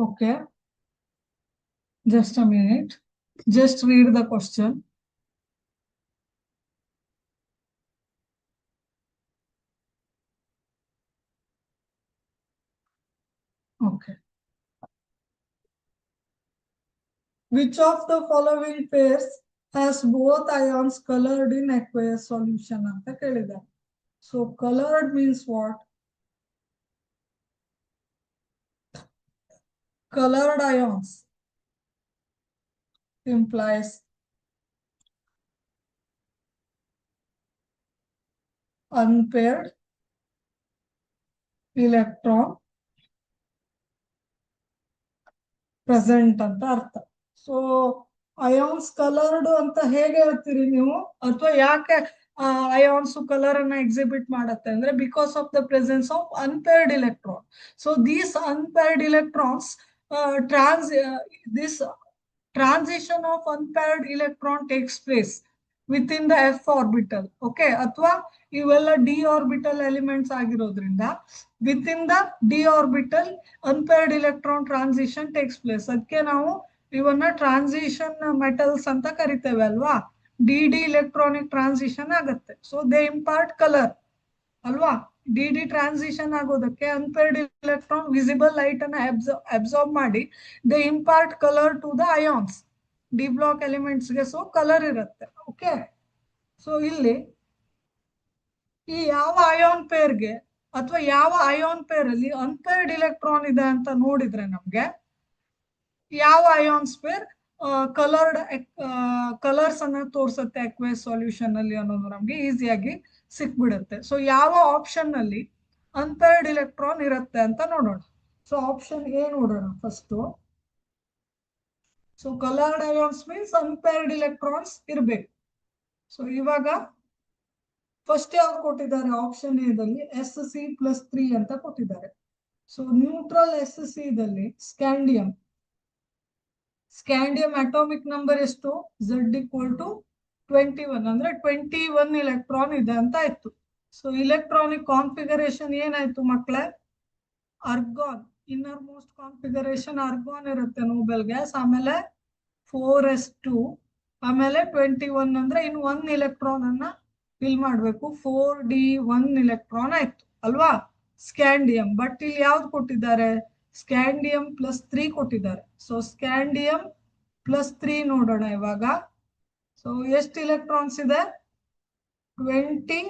Okay, just a minute. Just read the question. Okay. Which of the following pairs has both ions colored in aqueous solution ಅಂತ ಕೇಳಿದ್ದಾರೆ. So colored means what? Colored ions implies unpaired electron present ಅಂತ ಅರ್ಥ. So ions coloured ಅಂತ ಹೇಗೆ ಹೇಳ್ತೀರಿ ನೀವು, ಅಥವಾ ಯಾಕೆ ಅಯಾನ್ಸ್ ಕಲರ್ ಅನ್ನ ಎಕ್ಸಿಬಿಟ್ ಮಾಡುತ್ತೆ ಅಂದ್ರೆ because of the presence of unpaired electron. So these unpaired electrons trans this transition of unpaired electron takes place within the f orbital. Okay, ಅಥವಾ ಇವೆಲ್ಲ d orbital elements ಆಗಿರೋದ್ರಿಂದ within the d orbital unpaired electron transition takes place. ಅದಕ್ಕೆ ನಾವು ಇವನ್ನ transition metals ಅಂತ ಕರಿತೇವೆ ಅಲ್ವಾ. D electronic transition ಆಗುತ್ತೆ. ಸೊ ದೇ ಇಂಪಾರ್ಟ್ ಕಲರ್ ಅಲ್ವಾ. ಡಿ ಟ್ರಾನ್ಸಿಷನ್ ಆಗೋದಕ್ಕೆ ಅನ್ಪೇರ್ಡ್ ಎಲೆಕ್ಟ್ರಾನ್ ವಿಸಿಬಲ್ ಲೈಟ್ ಅನ್ನ ಅಬ್ಸಾರ್ಬ್ ಮಾಡಿ they impart colour to the ions, D block elements ಗೆ. ಸೊ ಕಲರ್ ಇರುತ್ತೆ. ಓಕೆ, ಸೊ ಇಲ್ಲಿ ಈ ಯಾವ ಅಯಾನ್ ಪೇರ್ಗೆ ಅಥವಾ ಯಾವ ಅಯಾನ್ ಪೇರ್ ಅಲ್ಲಿ ಅನ್ಪೇರ್ಡ್ ಎಲೆಕ್ಟ್ರಾನ್ ಇದೆ ಅಂತ ನೋಡಿದ್ರೆ ನಮ್ಗೆ ಯಾವ ಅಯಾನ್ಸ್ ಪೇರ್ ಕಲರ್ಡ್ ಕಲರ್ಸ್ ಅನ್ನ ತೋರ್ಸುತ್ತೆ ಅಕ್ವೇಸ್ ಸೊಲ್ಯೂಷನ್ ಅಲ್ಲಿ ಅನ್ನೋದು ನಮ್ಗೆ ಈಸಿಯಾಗಿ ಸಿಕ್ಬಿಡುತ್ತೆ. ಸೊ ಯಾವ ಆಪ್ಷನ್ ಅಲ್ಲಿ ಅನ್ಪೇರ್ಡ್ ಎಲೆಕ್ಟ್ರಾನ್ ಇರುತ್ತೆ ಅಂತ ನೋಡೋಣ. ಸೊ ಆಪ್ಷನ್ ಎ ನೋಡೋಣ first. So coloured ions means unpaired electrons ಇರ್ಬೇಕು. ಸೊ ಇವಾಗ ಫಸ್ಟ್ ಯಾವ್ದು ಕೊಟ್ಟಿದ್ದಾರೆ ಆಪ್ಷನ್ ಎದಲ್ಲಿ Sc+3 ಅಂತ ಕೊಟ್ಟಿದ್ದಾರೆ. ಸೊ ನ್ಯೂಟ್ರಲ್ Sc ದಲ್ಲಿ ಸ್ಕ್ಯಾಂಡಿಯಂ ಅಟಾಮಿಕ್ ನಂಬರ್ ಎಷ್ಟು, Z=21 ಅಂದ್ರೆ 21 ಎಲೆಕ್ಟ್ರಾನ್ ಇದೆ ಅಂತ ಆಯ್ತು. ಸೊ ಇಲೆಕ್ಟ್ರಾನಿಕ್ ಕಾನ್ಫಿಗರೇಷನ್ ಏನಾಯ್ತು ಮಕ್ಕಳೇ, argon inner most configuration argon ಇರುತ್ತೆ ನೋಬೆಲ್ ಗ್ಯಾಸ್, ಆಮೇಲೆ 4s2, ಆಮೇಲೆ 21 ಅಂದ್ರೆ ಇನ್ನು 1 ಎಲೆಕ್ಟ್ರಾನ್ ಅನ್ನ ಫಿಲ್ ಮಾಡ್ಬೇಕು, 4d1 ಎಲೆಕ್ಟ್ರಾನ್ ಆಯ್ತು ಅಲ್ವಾ ಸ್ಕ್ಯಾಂಡಿಯಂ. ಬಟ್ ಇಲ್ಲಿ ಯಾವ್ದು ಕೊಟ್ಟಿದ್ದಾರೆ, ಸ್ಕ್ಯಾಂಡಿಯಂ+3 ಕೊಟ್ಟಿದ್ದಾರೆ. ಸೊ ಸ್ಕ್ಯಾಂಡಿಯಂ+3 ನೋಡೋಣ ಇವಾಗ. ಸೊ ಎಷ್ಟು ಎಲೆಕ್ಟ್ರಾನ್ಸ್ ಇದೆ, 21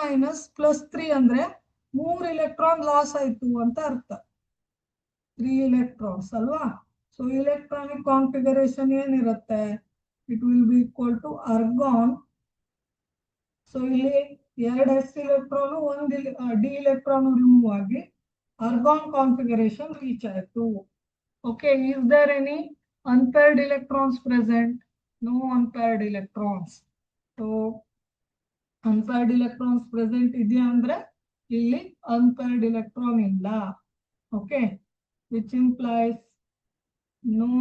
-+3 ಅಂದ್ರೆ 3 ಎಲೆಕ್ಟ್ರಾನ್ ಲಾಸ್ ಆಯ್ತು ಅಂತ ಅರ್ಥ, 3 ಎಲೆಕ್ಟ್ರಾನ್ಸ್ ಅಲ್ವಾ. ಸೊ ಇಲೆಕ್ಟ್ರಾನಿಕ್ ಕಾನ್ಫಿಗರೇಷನ್ ಏನಿರುತ್ತೆ, it will be equal to argon. So ಇಲ್ಲಿ 2 s electron 1 d electron remove ಆಗಿ argon configuration reach ಆಯ್ತು. Okay, is there any unpaired electrons present? No unpaired electrons. So unpaired electrons present ಇದೆಯಾ ಅಂದ್ರೆ ಇಲ್ಲಿ unpaired electron ಇಲ್ಲ. Okay, which implies no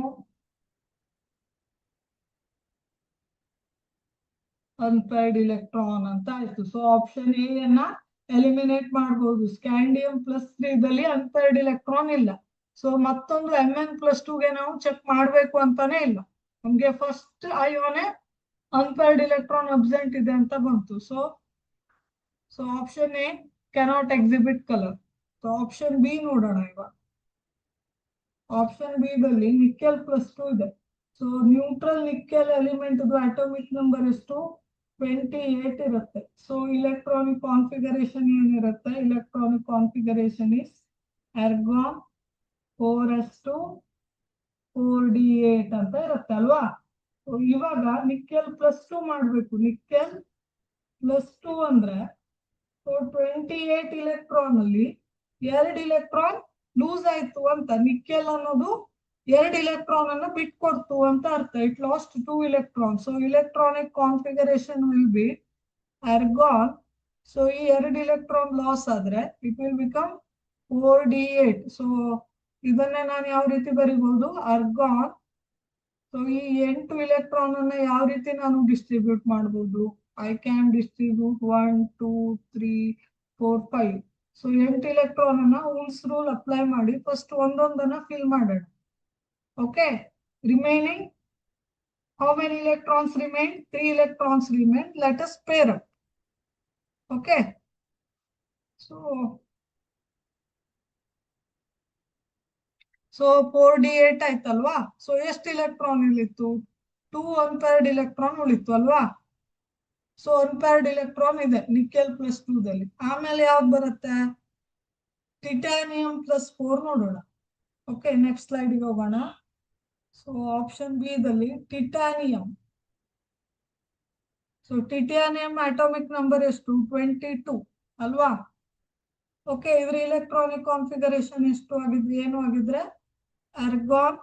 unpaired electron ಅಂತ ಆಯ್ತು. So option A ಅನ್ನ eliminate ಮಾಡಬಹುದು. ಸ್ಕ್ಯಾಂಡಿಯಂ+3 ದಲ್ಲಿ ಅನ್ಪೇರ್ಡ್ ಎಲೆಕ್ಟ್ರಾನ್ ಇಲ್ಲ. ಸೊ ಮತ್ತೊಂದು Mn+2 ಗೆ ನಾವು ಚೆಕ್ ಮಾಡಬೇಕು ಅಂತಾನೆ ಇಲ್ಲ, ನಮ್ಗೆ ಫಸ್ಟ್ ಅಯೋನೆ ಅನ್ಪೇರ್ಡ್ ಎಲೆಕ್ಟ್ರಾನ್ ಅಬ್ಸೆಂಟ್ ಇದೆ ಅಂತ ಬಂತು. So option A cannot exhibit colour. So option B ನೋಡೋಣ ಇವಾಗ. ಆಪ್ಷನ್ ಬಿ ದಲ್ಲಿ ನಿಕೆಲ್+2 ಇದೆ. So neutral nickel element atomic number ಎಷ್ಟು, 28 ಇರುತ್ತೆ. ಸೊ ಇಲೆಕ್ಟ್ರಾನಿಕ್ ಕಾನ್ಫಿಗರೇಷನ್ ಏನಿರುತ್ತೆ, electronic configuration is argon 4s2 4d8 ಅಂತ ಇರುತ್ತೆ ಅಲ್ವಾ. ಇವಾಗ ನಿಕೆಲ್+2 ಮಾಡ್ಬೇಕು. ನಿಕೆಲ್+2 ಅಂದ್ರೆ 28 ಎಲೆಕ್ಟ್ರಾನ್ ಅಲ್ಲಿ 2 ಎಲೆಕ್ಟ್ರಾನ್ ಲೂಸ್ ಆಯ್ತು ಅಂತ, ನಿಕೆಲ್ ಅನ್ನೋದು 2 ಎಲೆಕ್ಟ್ರಾನ್ ಅನ್ನು ಬಿಟ್ಕೊಡ್ತು ಅಂತ ಅರ್ಥ. It last 2 electrons. So electronic configuration will be argon. So ಈ 2 ಎಲೆಕ್ಟ್ರಾನ್ ಲಾಸ್ ಆದ್ರೆ it will become 4d8. So ಇದನ್ನೇ ನಾನು ಯಾವ ರೀತಿ ಬರೀಬಹುದು, ಆರ್ಗಾನ್. ಸೊ ಈ 8 ಎಲೆಕ್ಟ್ರಾನ್ ಅನ್ನ ಯಾವ ರೀತಿ ನಾನು ಡಿಸ್ಟ್ರಿಬ್ಯೂಟ್ ಮಾಡಬಹುದು, I can distribute 1 2 3 4 5. So 8 electron ಅನ್ನ Ohm's rule ಅಪ್ಲೈ ಮಾಡಿ ಫಸ್ಟ್ ಒಂದೊಂದನ್ನ ಫಿಲ್ ಮಾಡೋಣ. Okay, remaining how many electrons remain? 3 electrons remain. Let us pair up. Okay, so 4d8 ಆಯ್ತಲ್ವಾ. ಸೊ ಎಷ್ಟು ಎಲೆಕ್ಟ್ರಾನ್ ಇಲ್ಲಿತ್ತು? 2 ಅನ್ಪೇರ್ಡ್ ಎಲೆಕ್ಟ್ರಾನ್ ಉಳಿತು ಅಲ್ವಾ. ಸೊ ಅನ್ಪೇರ್ಡ್ ಎಲೆಕ್ಟ್ರಾನ್ ಇದೆ nickel plus 2 ದಲ್ಲಿ. ಆಮೇಲೆ ಯಾವ್ದು ಬರುತ್ತೆ? ಟಿಟಾನಿಯಂ ಪ್ಲಸ್ 4 ನೋಡೋಣ. ಓಕೆ, ನೆಕ್ಸ್ಟ್ ಸ್ಲೈಡ್ಗೆ ಹೋಗೋಣ. ಸೊ ಆಪ್ಷನ್ ಬಿ ದಲ್ಲಿ titanium. So titanium atomic number ಎಷ್ಟು? 22 ಅಲ್ವಾ. ಓಕೆ, ಇದ್ರ ಇಲೆಕ್ಟ್ರಾನಿಕ್ ಕಾನ್ಫಿಗರೇಷನ್ ಎಷ್ಟು ಆಗಿದ್ರೆ ಏನು ಆಗಿದ್ರೆ ಆರ್ಗಾನ್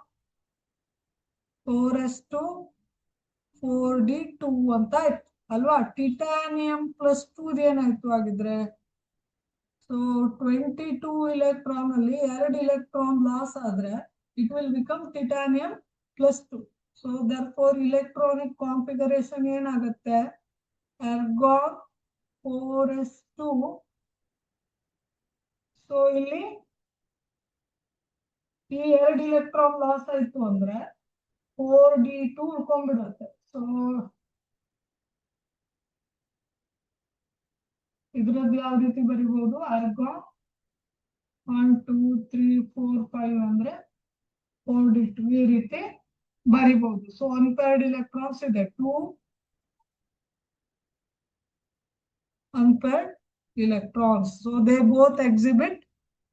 4s2 4d2 ಅಂತ ಆಯ್ತು ಅಲ್ವಾ. ಟಿಟಾನಿಯಂ ಪ್ಲಸ್ 2 ಏನಾಯ್ತು ಆಗಿದ್ರೆ? ಸೊ 22 electron ಅಲ್ಲಿ 2 electron ಲಾಸ್ ಆದ್ರೆ it will become titanium plus 2. So therefore electronic configuration ಏನಾಗುತ್ತೆ? argon 4s2. ಸೊ ಇಲ್ಲಿ ಈ 2 electron ಲಾಸ್ ಆಯ್ತು ಅಂದ್ರೆ 4d2 ಉಳ್ಕೊಂಡ್ಬಿಡುತ್ತೆ. ಸೊ ಇದ್ರದ್ದು ಯಾವ ರೀತಿ ಬರಿಬಹುದು? argon 1 2 3 4 5 ಅಂದ್ರೆ 4d2 ಈ ರೀತಿ ಬರಿಬಹುದು. ಸೊ ಅನ್ಪೇರ್ಡ್ electrons ಇದೆ 2 unpaired electrons. So they both exhibit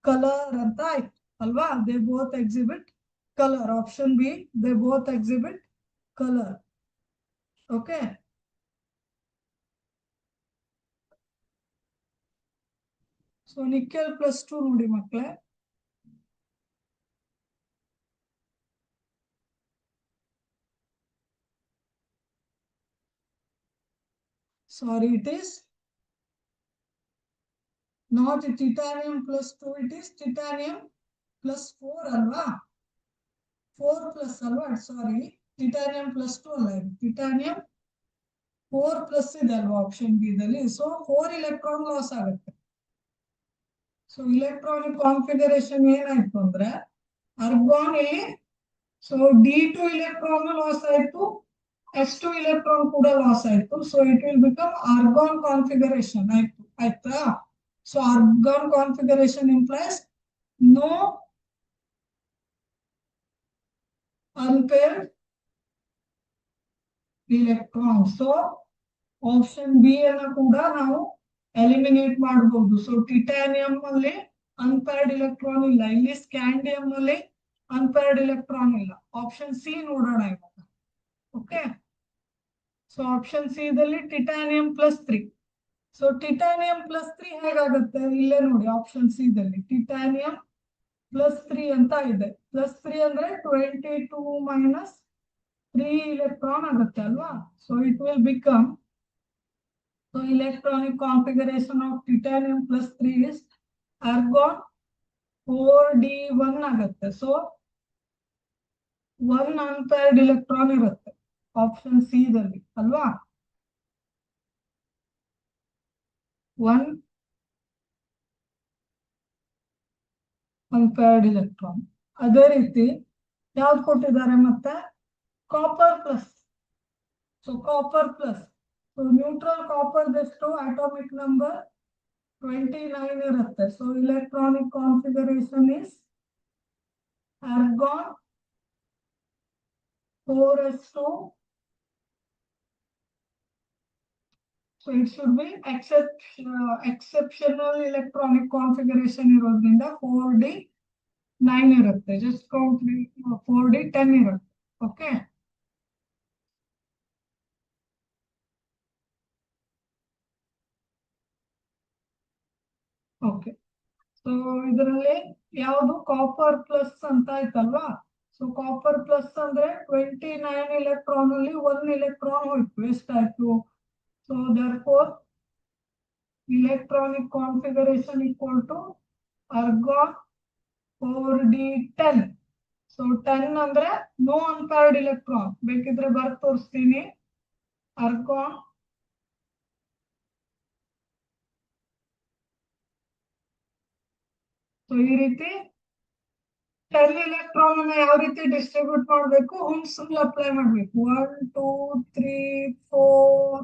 color ಅಂತ ಆಯ್ತು ಅಲ್ವಾ. they both exhibit color. Option B, they both exhibit color. Okay, so nickel plus 2 ನೋಡಿ ಮಕ್ಕಳೇ. Sorry, it is not titanium plus 2, it is titanium plus 4 ಅಲ್ವಾ. 4 plus ಅಲ್ವಾ. ಸಾರಿ, titanium plus 2 ಅಲ್ಲ, titanium 4 plus ಇದೆ ಅಲ್ವಾ ಆಪ್ಷನ್ ಬಿ ದಲ್ಲಿ. So 4 electron loss ಆಗುತ್ತೆ. So electronic configuration ಏನಾಯ್ತು ಅಂದ್ರೆ ಆರ್ಗಾನ್ ಇಲ್ಲಿ ಸೊ d2 electron ಲಾಸ್ ಆಯ್ತು, s2 electron ಕೂಡ ಲಾಸ್ ಆಯ್ತು. So it will become argon configuration ಆಯ್ತು ಆಯ್ತಾ. So argon configuration implies no unpaired electron. So option B ಅನ್ನ ಕೂಡ ನಾವು ಎಲಿಮಿನೇಟ್ ಮಾಡಬಹುದು. ಸೊ ಟಿಟಾನಿಯಂ ಅಲ್ಲಿ ಅನ್ಪೇರ್ಡ್ ಎಲೆಕ್ಟ್ರಾನ್ ಇಲ್ಲ, ಇಲ್ಲಿ ಸ್ಕ್ಯಾಂಡಿಯಂ ಅಲ್ಲಿ ಅನ್ಪೇರ್ಡ್ ಎಲೆಕ್ಟ್ರಾನ್ ಇಲ್ಲ. ಆಪ್ಷನ್ ಸಿ ನೋಡೋಣ ಇವಾಗ. ಓಕೆ, ಸೊ ಆಪ್ಷನ್ ಸಿ ದಲ್ಲಿ titanium plus 3. So titanium plus 3 ಹೇಗಾಗುತ್ತೆ? ಇಲ್ಲೇ ನೋಡಿ ಆಪ್ಷನ್ ಸಿ ದಲ್ಲಿ ಟಿಟಾನಿಯಂ ಪ್ಲಸ್ 3 ಅಂತ ಇದೆ. ಪ್ಲಸ್ 3 ಅಂದ್ರೆ 22 ಮೈನಸ್ 3 electron ಆಗುತ್ತೆ ಅಲ್ವಾ. So it will become, so electronic configuration of titanium plus 3 is argon 4d1 ಆಗುತ್ತೆ. ಸೊ 1 unpaired electron ಇರುತ್ತೆ ಆಪ್ಷನ್ ಸಿ ದಲ್ಲಿ ಅಲ್ವಾ. 1 unpaired electron. ಅದೇ ರೀತಿ ಯಾವ್ದು ಕೊಟ್ಟಿದ್ದಾರೆ ಮತ್ತೆ? Copper plus. So copper plus, so neutral copper ಎಷ್ಟು ಅಟಾಮಿಕ್ ನಂಬರ್ 29 ಇರುತ್ತೆ. So electronic configuration is argon 4s2. So it should B exceptional electronic configuration ಇರೋದ್ರಿಂದ 4d9 ಇರುತ್ತೆ. ಜಸ್ಟ್ ಕೌಂಟ್ 4d10 ಇರುತ್ತೆ. Okay, okay. ಸೊ ಇದರಲ್ಲಿ ಯಾವುದು ಕಾಪರ್ ಪ್ಲಸ್ ಅಂತ ಆಯ್ತಲ್ವಾ. So copper plus ಅಂದ್ರೆ 29 electron ಅಲ್ಲಿ 1 electron ಹೋಯ್ತು, ಎಷ್ಟಾಯ್ತು? So therefore electronic configuration equal to argon 4d10. So 10 ಅಂದ್ರೆ ನೋ ಅನ್ಪೇರ್ಡ್ ಎಲೆಕ್ಟ್ರಾನ್. ಬೇಕಿದ್ರೆ ಬರ್ದು ತೋರಿಸ್ತೀನಿ. argon ಸೊ ಈ ರೀತಿ 10 electron ಅನ್ನ ಯಾವ ರೀತಿ ಡಿಸ್ಟ್ರಿಬ್ಯೂಟ್ ಮಾಡಬೇಕು, ಹುನ್ಸ್ ರೂಲ್ ಅಪ್ಲೈ ಮಾಡಬೇಕು. 1 2 3 4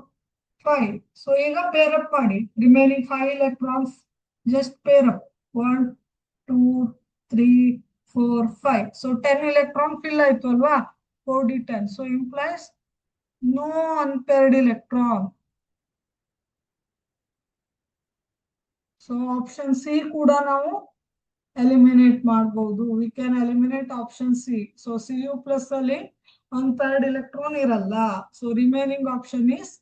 5. ಸೊ ಈಗ ಪೇರ್ ಅಪ್ ಮಾಡಿ. Remaining 5 electrons just pair up. 1 2 3 4 5. So 10 electron fill ಆಯ್ತು ಅಲ್ವಾ, 4d10. So implies no unpaired electron. So option C ಕೂಡ ನಾವು ಎಲಿಮಿನೇಟ್ ಮಾಡಬಹುದು. We can eliminate option C. So Cu plus ಅಲ್ಲಿ unpaired electron ಇರಲ್ಲ. So remaining option is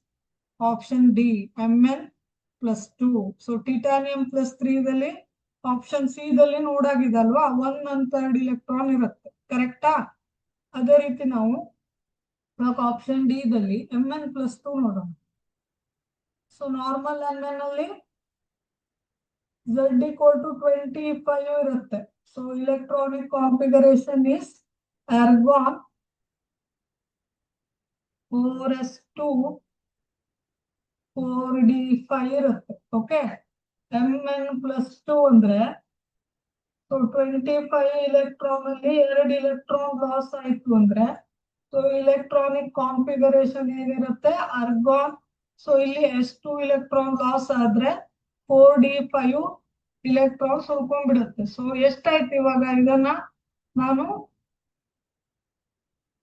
option D, Mn+2. So titanium +3 ದಲ್ಲಿ option C ದಲ್ಲಿ ನೋಡಾಗಿದಲ್ವಾ, 1 unpaired electron ಇರುತ್ತೆ. ಕರೆಕ್ಟಾ? ಅದೇ ರೀತಿ ನಾವು ಆಪ್ಷನ್ ಡಿ ದಲ್ಲಿ Mn+2 ನೋಡೋಣ. ಸೊ ನಾರ್ಮಲ್ Mn ಅಲ್ಲಿ Z equal to 25 ಇರುತ್ತೆ. So electronic configuration is argon 4s2 4d5 ಇರುತ್ತೆ. ಓಕೆ, Mn+2 ಅಂದ್ರೆ ಸೊ 25 electron ಅಲ್ಲಿ 2 electron ಲಾಸ್ ಆಯ್ತು ಅಂದ್ರೆ ಸೊ ಇಲೆಕ್ಟ್ರಾನಿಕ್ ಕಾನ್ಫಿಗರೇಷನ್ ಏನಿರುತ್ತೆ, argon. ಸೊ ಇಲ್ಲಿ s2 electron ಲಾಸ್ ಆದ್ರೆ 4d5 electrons ಉಳ್ಕೊಂಡ್ಬಿಡುತ್ತೆ. ಸೊ ಎಷ್ಟಾಯ್ತು ಇವಾಗ? ಇದನ್ನ ನಾನು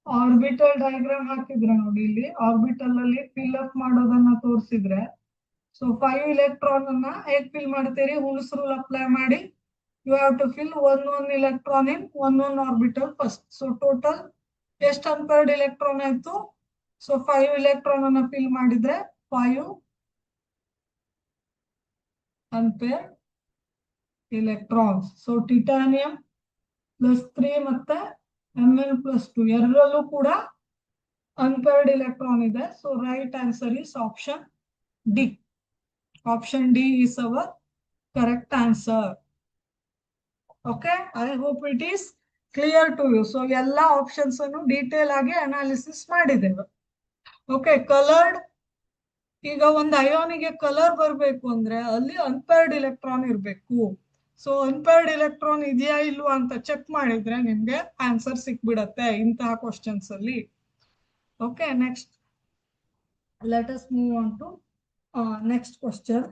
ಆರ್ಬಿಟಲ್ ಡಯಾಗ್ರಾಮ್ ಹಾಕಿದ್ರೆ ನೋಡಿ, ಇಲ್ಲಿ ಆರ್ಬಿಟಲ್ ಅಲ್ಲಿ ಫಿಲ್ ಅಪ್ ಮಾಡೋದನ್ನ ತೋರಿಸಿದ್ರೆ, ಸೊ 5 electron ಅನ್ನ ಹೇಗ್ ಫಿಲ್ ಮಾಡ್ತೀರಿ, ಹುನ್ಸ್ ರೂಲ್ ಅಪ್ಲೈ ಮಾಡಿ. You have to fill one electron in one orbital first. So total ಎಷ್ಟು ಅನ್ಪೇರ್ಡ್ ಎಲೆಕ್ಟ್ರಾನ್ ಆಯ್ತು? ಸೊ 5 electron ಅನ್ನ ಫಿಲ್ ಮಾಡಿದ್ರೆ 5 ಅನ್ಪೇರ್ಡ್ electrons. ಸೊ ಟಿಟಾನಿಯಂ +3 ಮತ್ತೆ Mn+2 ಎರಡರಲ್ಲೂ ಕೂಡ ಅನ್ಪೇರ್ಡ್ ಎಲೆಕ್ಟ್ರಾನ್ ಇದೆ. So right answer is option D. Option D is our correct answer. Okay, I hope it is clear to you. So ಎಲ್ಲ options ಅನ್ನು detail ಆಗಿ analysis ಮಾಡಿದ್ದೇವೆ. Okay, coloured. ಈಗ ಒಂದು ಅಯೋನಿಗೆ ಕಲರ್ ಬರಬೇಕು ಅಂದ್ರೆ ಅಲ್ಲಿ ಅನ್ಪೇರ್ಡ್ ಎಲೆಕ್ಟ್ರಾನ್ ಇರಬೇಕು. ಸೊ ಅನ್ಪೇರ್ಡ್ ಎಲೆಕ್ಟ್ರಾನ್ ಇದೆಯಾ ಇಲ್ವಾ ಅಂತ ಚೆಕ್ ಮಾಡಿದ್ರೆ ನಿಮ್ಗೆ ಆನ್ಸರ್ ಸಿಕ್ಬಿಡತ್ತೆ ಇಂತಹ ಕ್ವಶನ್ಸ್ ಅಲ್ಲಿ. Okay, next let us move on to next question.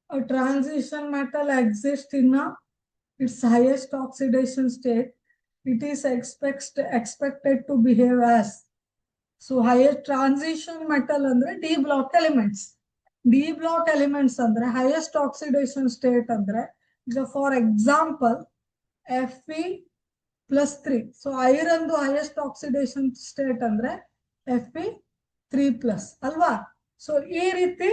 A transition metal exists in its highest oxidation state. It is expected to behave as. So highest transition metal ಅಂದ್ರೆ D block elements. D block elements ಅಂದ್ರೆ highest oxidation state ಅಂದ್ರೆ ಈಗ for example Fe+3. So iron highest oxidation state ಅಂದ್ರೆ Fe3+ ಅಲ್ವಾ? So ಈ ರೀತಿ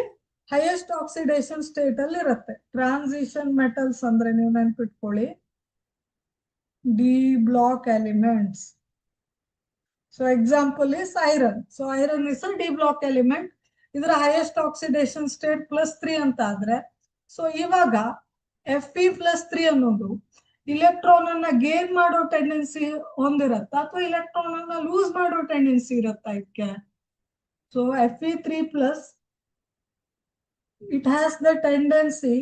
highest oxidation state ಅಲ್ಲಿ ಇರುತ್ತೆ. ಟ್ರಾನ್ಸಿಷನ್ ಮೆಟಲ್ಸ್ ಅಂದ್ರೆ ನೀವು ನೆನ್ಪಿಟ್ಕೊಳ್ಳಿ, D block elements. So example is iron. So iron is D block element. ಇದರ ಹೈಯೆಸ್ಟ್ ಆಕ್ಸಿಡೇಷನ್ ಸ್ಟೇಟ್ +3 ಅಂತ ಆದ್ರೆ, ಸೊ ಇವಾಗ Fe+3 ಅನ್ನೋದು ಇಲೆಕ್ಟ್ರಾನ್ ಅನ್ನ ಗೇನ್ ಮಾಡೋ ಟೆಂಡೆನ್ಸಿ ಹೊಂದಿರತ್ತ ಅಥವಾ ಇಲೆಕ್ಟ್ರಾನ್ ಅನ್ನ ಲೂಸ್ ಮಾಡೋ ಟೆಂಡೆನ್ಸಿ ಇರತ್ತಾ ಇದಕ್ಕೆ? So Fe3+, it has the tendency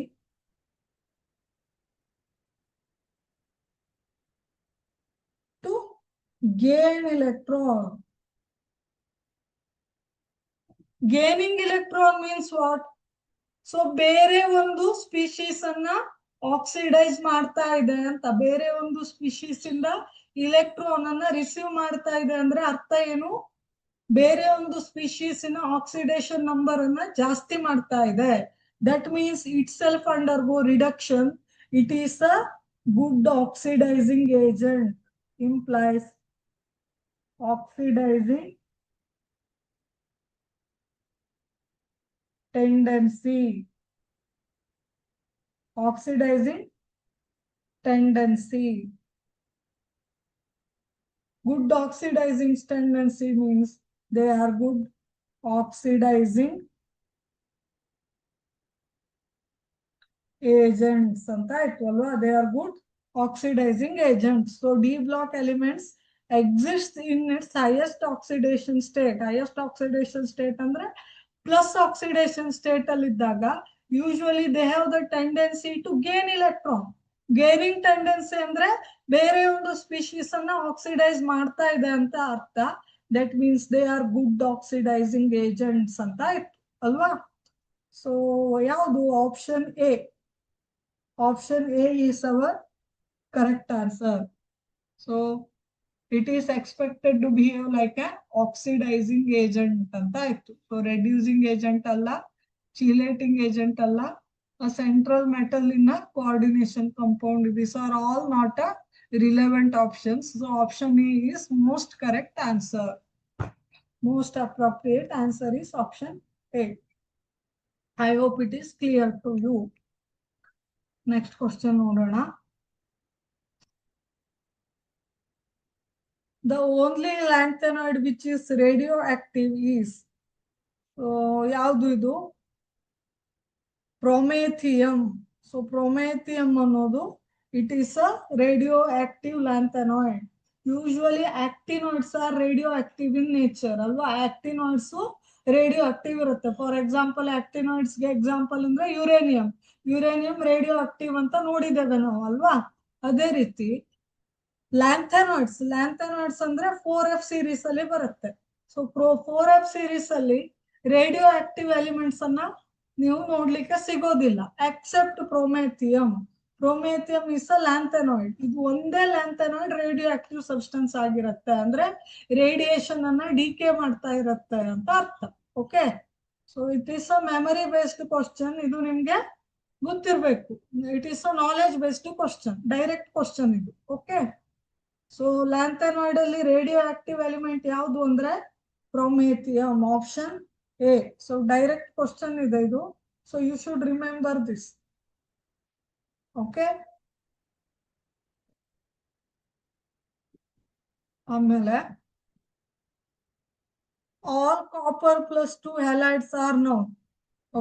to gain electron. Gaining electron means what? So ಬೇರೆ ಒಂದು ಸ್ಪೀಶೀಸ್ ಅನ್ನ ಆಕ್ಸಿಡೈಸ್ ಮಾಡ್ತಾ ಇದೆ ಅಂತ, ಬೇರೆ ಒಂದು ಸ್ಪೀಶೀಸ್ ಇಂದ ಇಲೆಕ್ಟ್ರಾನ್ ಅನ್ನ ರಿಸೀವ್ ಮಾಡ್ತಾ ಇದೆ ಅಂದ್ರೆ ಅರ್ಥ ಏನು? ಬೇರೆ ಒಂದು ಸ್ಪೀಶೀಸ್ ನ ಆಕ್ಸಿಡೇಷನ್ ನಂಬರ್ ಅನ್ನ ಜಾಸ್ತಿ ಮಾಡ್ತಾ ಇದೆ. That means it self undergo reduction. It is a good oxidising agent. Implies oxidising tendency. oxidizing tendency. Good oxidizing tendency means they are good oxidizing agents ಅಂತ ಆಯ್ತು ಅಲ್ವಾ. They are good oxidizing agents. So D block elements exist in its highest oxidation state. Highest oxidation state ಅಂದ್ರೆ plus oxidation state ಅಲ್ಲಿ ಇದ್ದಾಗ usually they have the tendency to gain electron. Gaining tendency ಅಂದ್ರೆ ಬೇರೆ ಒಂದು species ಅನ್ನ oxidise ಮಾಡ್ತಾ ಇದೆ ಅಂತ ಅರ್ಥ. That means they are good oxidizing agents ಅಂತ ಆಯ್ತು ಅಲ್ವಾ. ಸೊ ಯಾವುದು option A. Option A is our correct answer. So it is expected to behave like an oxidizing agent ಅಂತ ಆಯ್ತು. So reducing agent ಅಲ್ಲ, chelating agent ಅಲ್ಲ, a central metal in a coordination compound. These are all not a relevant options. So option A is most correct answer. Most appropriate answer is option A. I hope it is clear to you. Next question ನೋಡೋಣ. The only lanthanoid which is radioactive is ಯಾವುದು ಇದು? ಪ್ರೊಮೆಥಿಯಂ. So promethium ಅನ್ನೋದು it is a radioactive lanthanoid. Usually actinoids are radioactive in nature ಅಲ್ವಾ. Actinoids radioactive ಇರುತ್ತೆ. For example ಆಕ್ಟಿನಾಯ್ಡ್ಸ್ಗೆ example ಅಂದ್ರೆ uranium. Uranium radioactive ಅಂತ ನೋಡಿದ್ದೇವೆ ನಾವು ಅಲ್ವಾ. ಅದೇ ರೀತಿ ಲ್ಯಾಂಥನಾಯ್ಡ್ಸ್ ಅಂದ್ರೆ 4F ಸೀರೀಸ್ ಅಲ್ಲಿ ಬರುತ್ತೆ. ಸೊ 4F ಸೀರೀಸ್ ಅಲ್ಲಿ ರೇಡಿಯೋ ಆಕ್ಟಿವ್ ಎಲಿಮೆಂಟ್ಸ್ ಅನ್ನ ನೀವು ನೋಡ್ಲಿಕ್ಕೆ ಸಿಗೋದಿಲ್ಲ ಎಕ್ಸೆಪ್ಟ್ ಪ್ರೊಮೆಥಿಯಂ. ಪ್ರೊಮೆಥಿಯಂ is a ಲ್ಯಾಂಥನಾಯ್ಡ್. ಇದು ಒಂದೇ ಲ್ಯಾಂಥನಾಯ್ಡ್ ರೇಡಿಯೋ ಆಕ್ಟಿವ್ ಸಬ್ಸ್ಟೆನ್ಸ್ ಆಗಿರುತ್ತೆ. ಅಂದ್ರೆ ರೇಡಿಯೇಷನ್ ಅನ್ನ ಡಿಕೆ ಮಾಡ್ತಾ ಇರುತ್ತೆ ಅಂತ ಅರ್ಥ. Okay. So it is a memory based question. ಇದು ನಿಮ್ಗೆ ಗೊತ್ತಿರ್ಬೇಕು. It is a knowledge based question, direct question ಇದು. ಓಕೆ. ಸೊ ಲ್ಯಾಂಥನಾಯ್ಡ್ ಅಲ್ಲಿ ರೇಡಿಯೋ ಆಕ್ಟಿವ್ ಎಲಿಮೆಂಟ್ ಯಾವುದು ಅಂದ್ರೆ promethium. Option A. So direct question ಇದೆ ಇದು. So you should remember this. Okay. ಆಮೇಲೆ all copper plus 2 halides are known.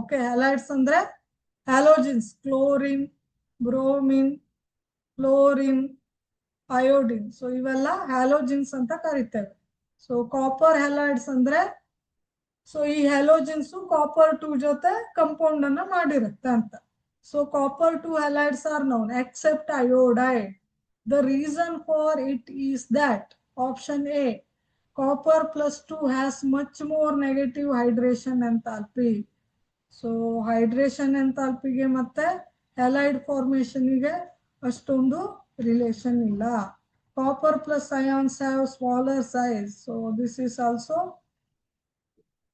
Okay. Halides ಅಂದ್ರೆ halogens, chlorine, bromine, fluorine, iodine. So ಇವೆಲ್ಲ halogens ಅಂತ ಕರಿತೇವೆ. ಸೊ ಕಾಪರ್ ಹ್ಯಾಲೈಡ್ಸ್ ಅಂದ್ರೆ ಸೊ ಈ halogens copper 2 ಜೊತೆ ಕಂಪೌಂಡ್ ಅನ್ನ ಮಾಡಿರುತ್ತೆ ಅಂತ. So copper 2 halides are known except iodide. The reason for it is that option A copper plus 2 has much more negative hydration enthalpy. So hydration ಎಂಥಾಲ್ಪಿಗೆ ಮತ್ತೆ halide ಫಾರ್ಮೇಶನ್ಗೆ ಅಷ್ಟೊಂದು ರಿಲೇಷನ್ ಇಲ್ಲ. Copper plus ions have smaller size. So this is also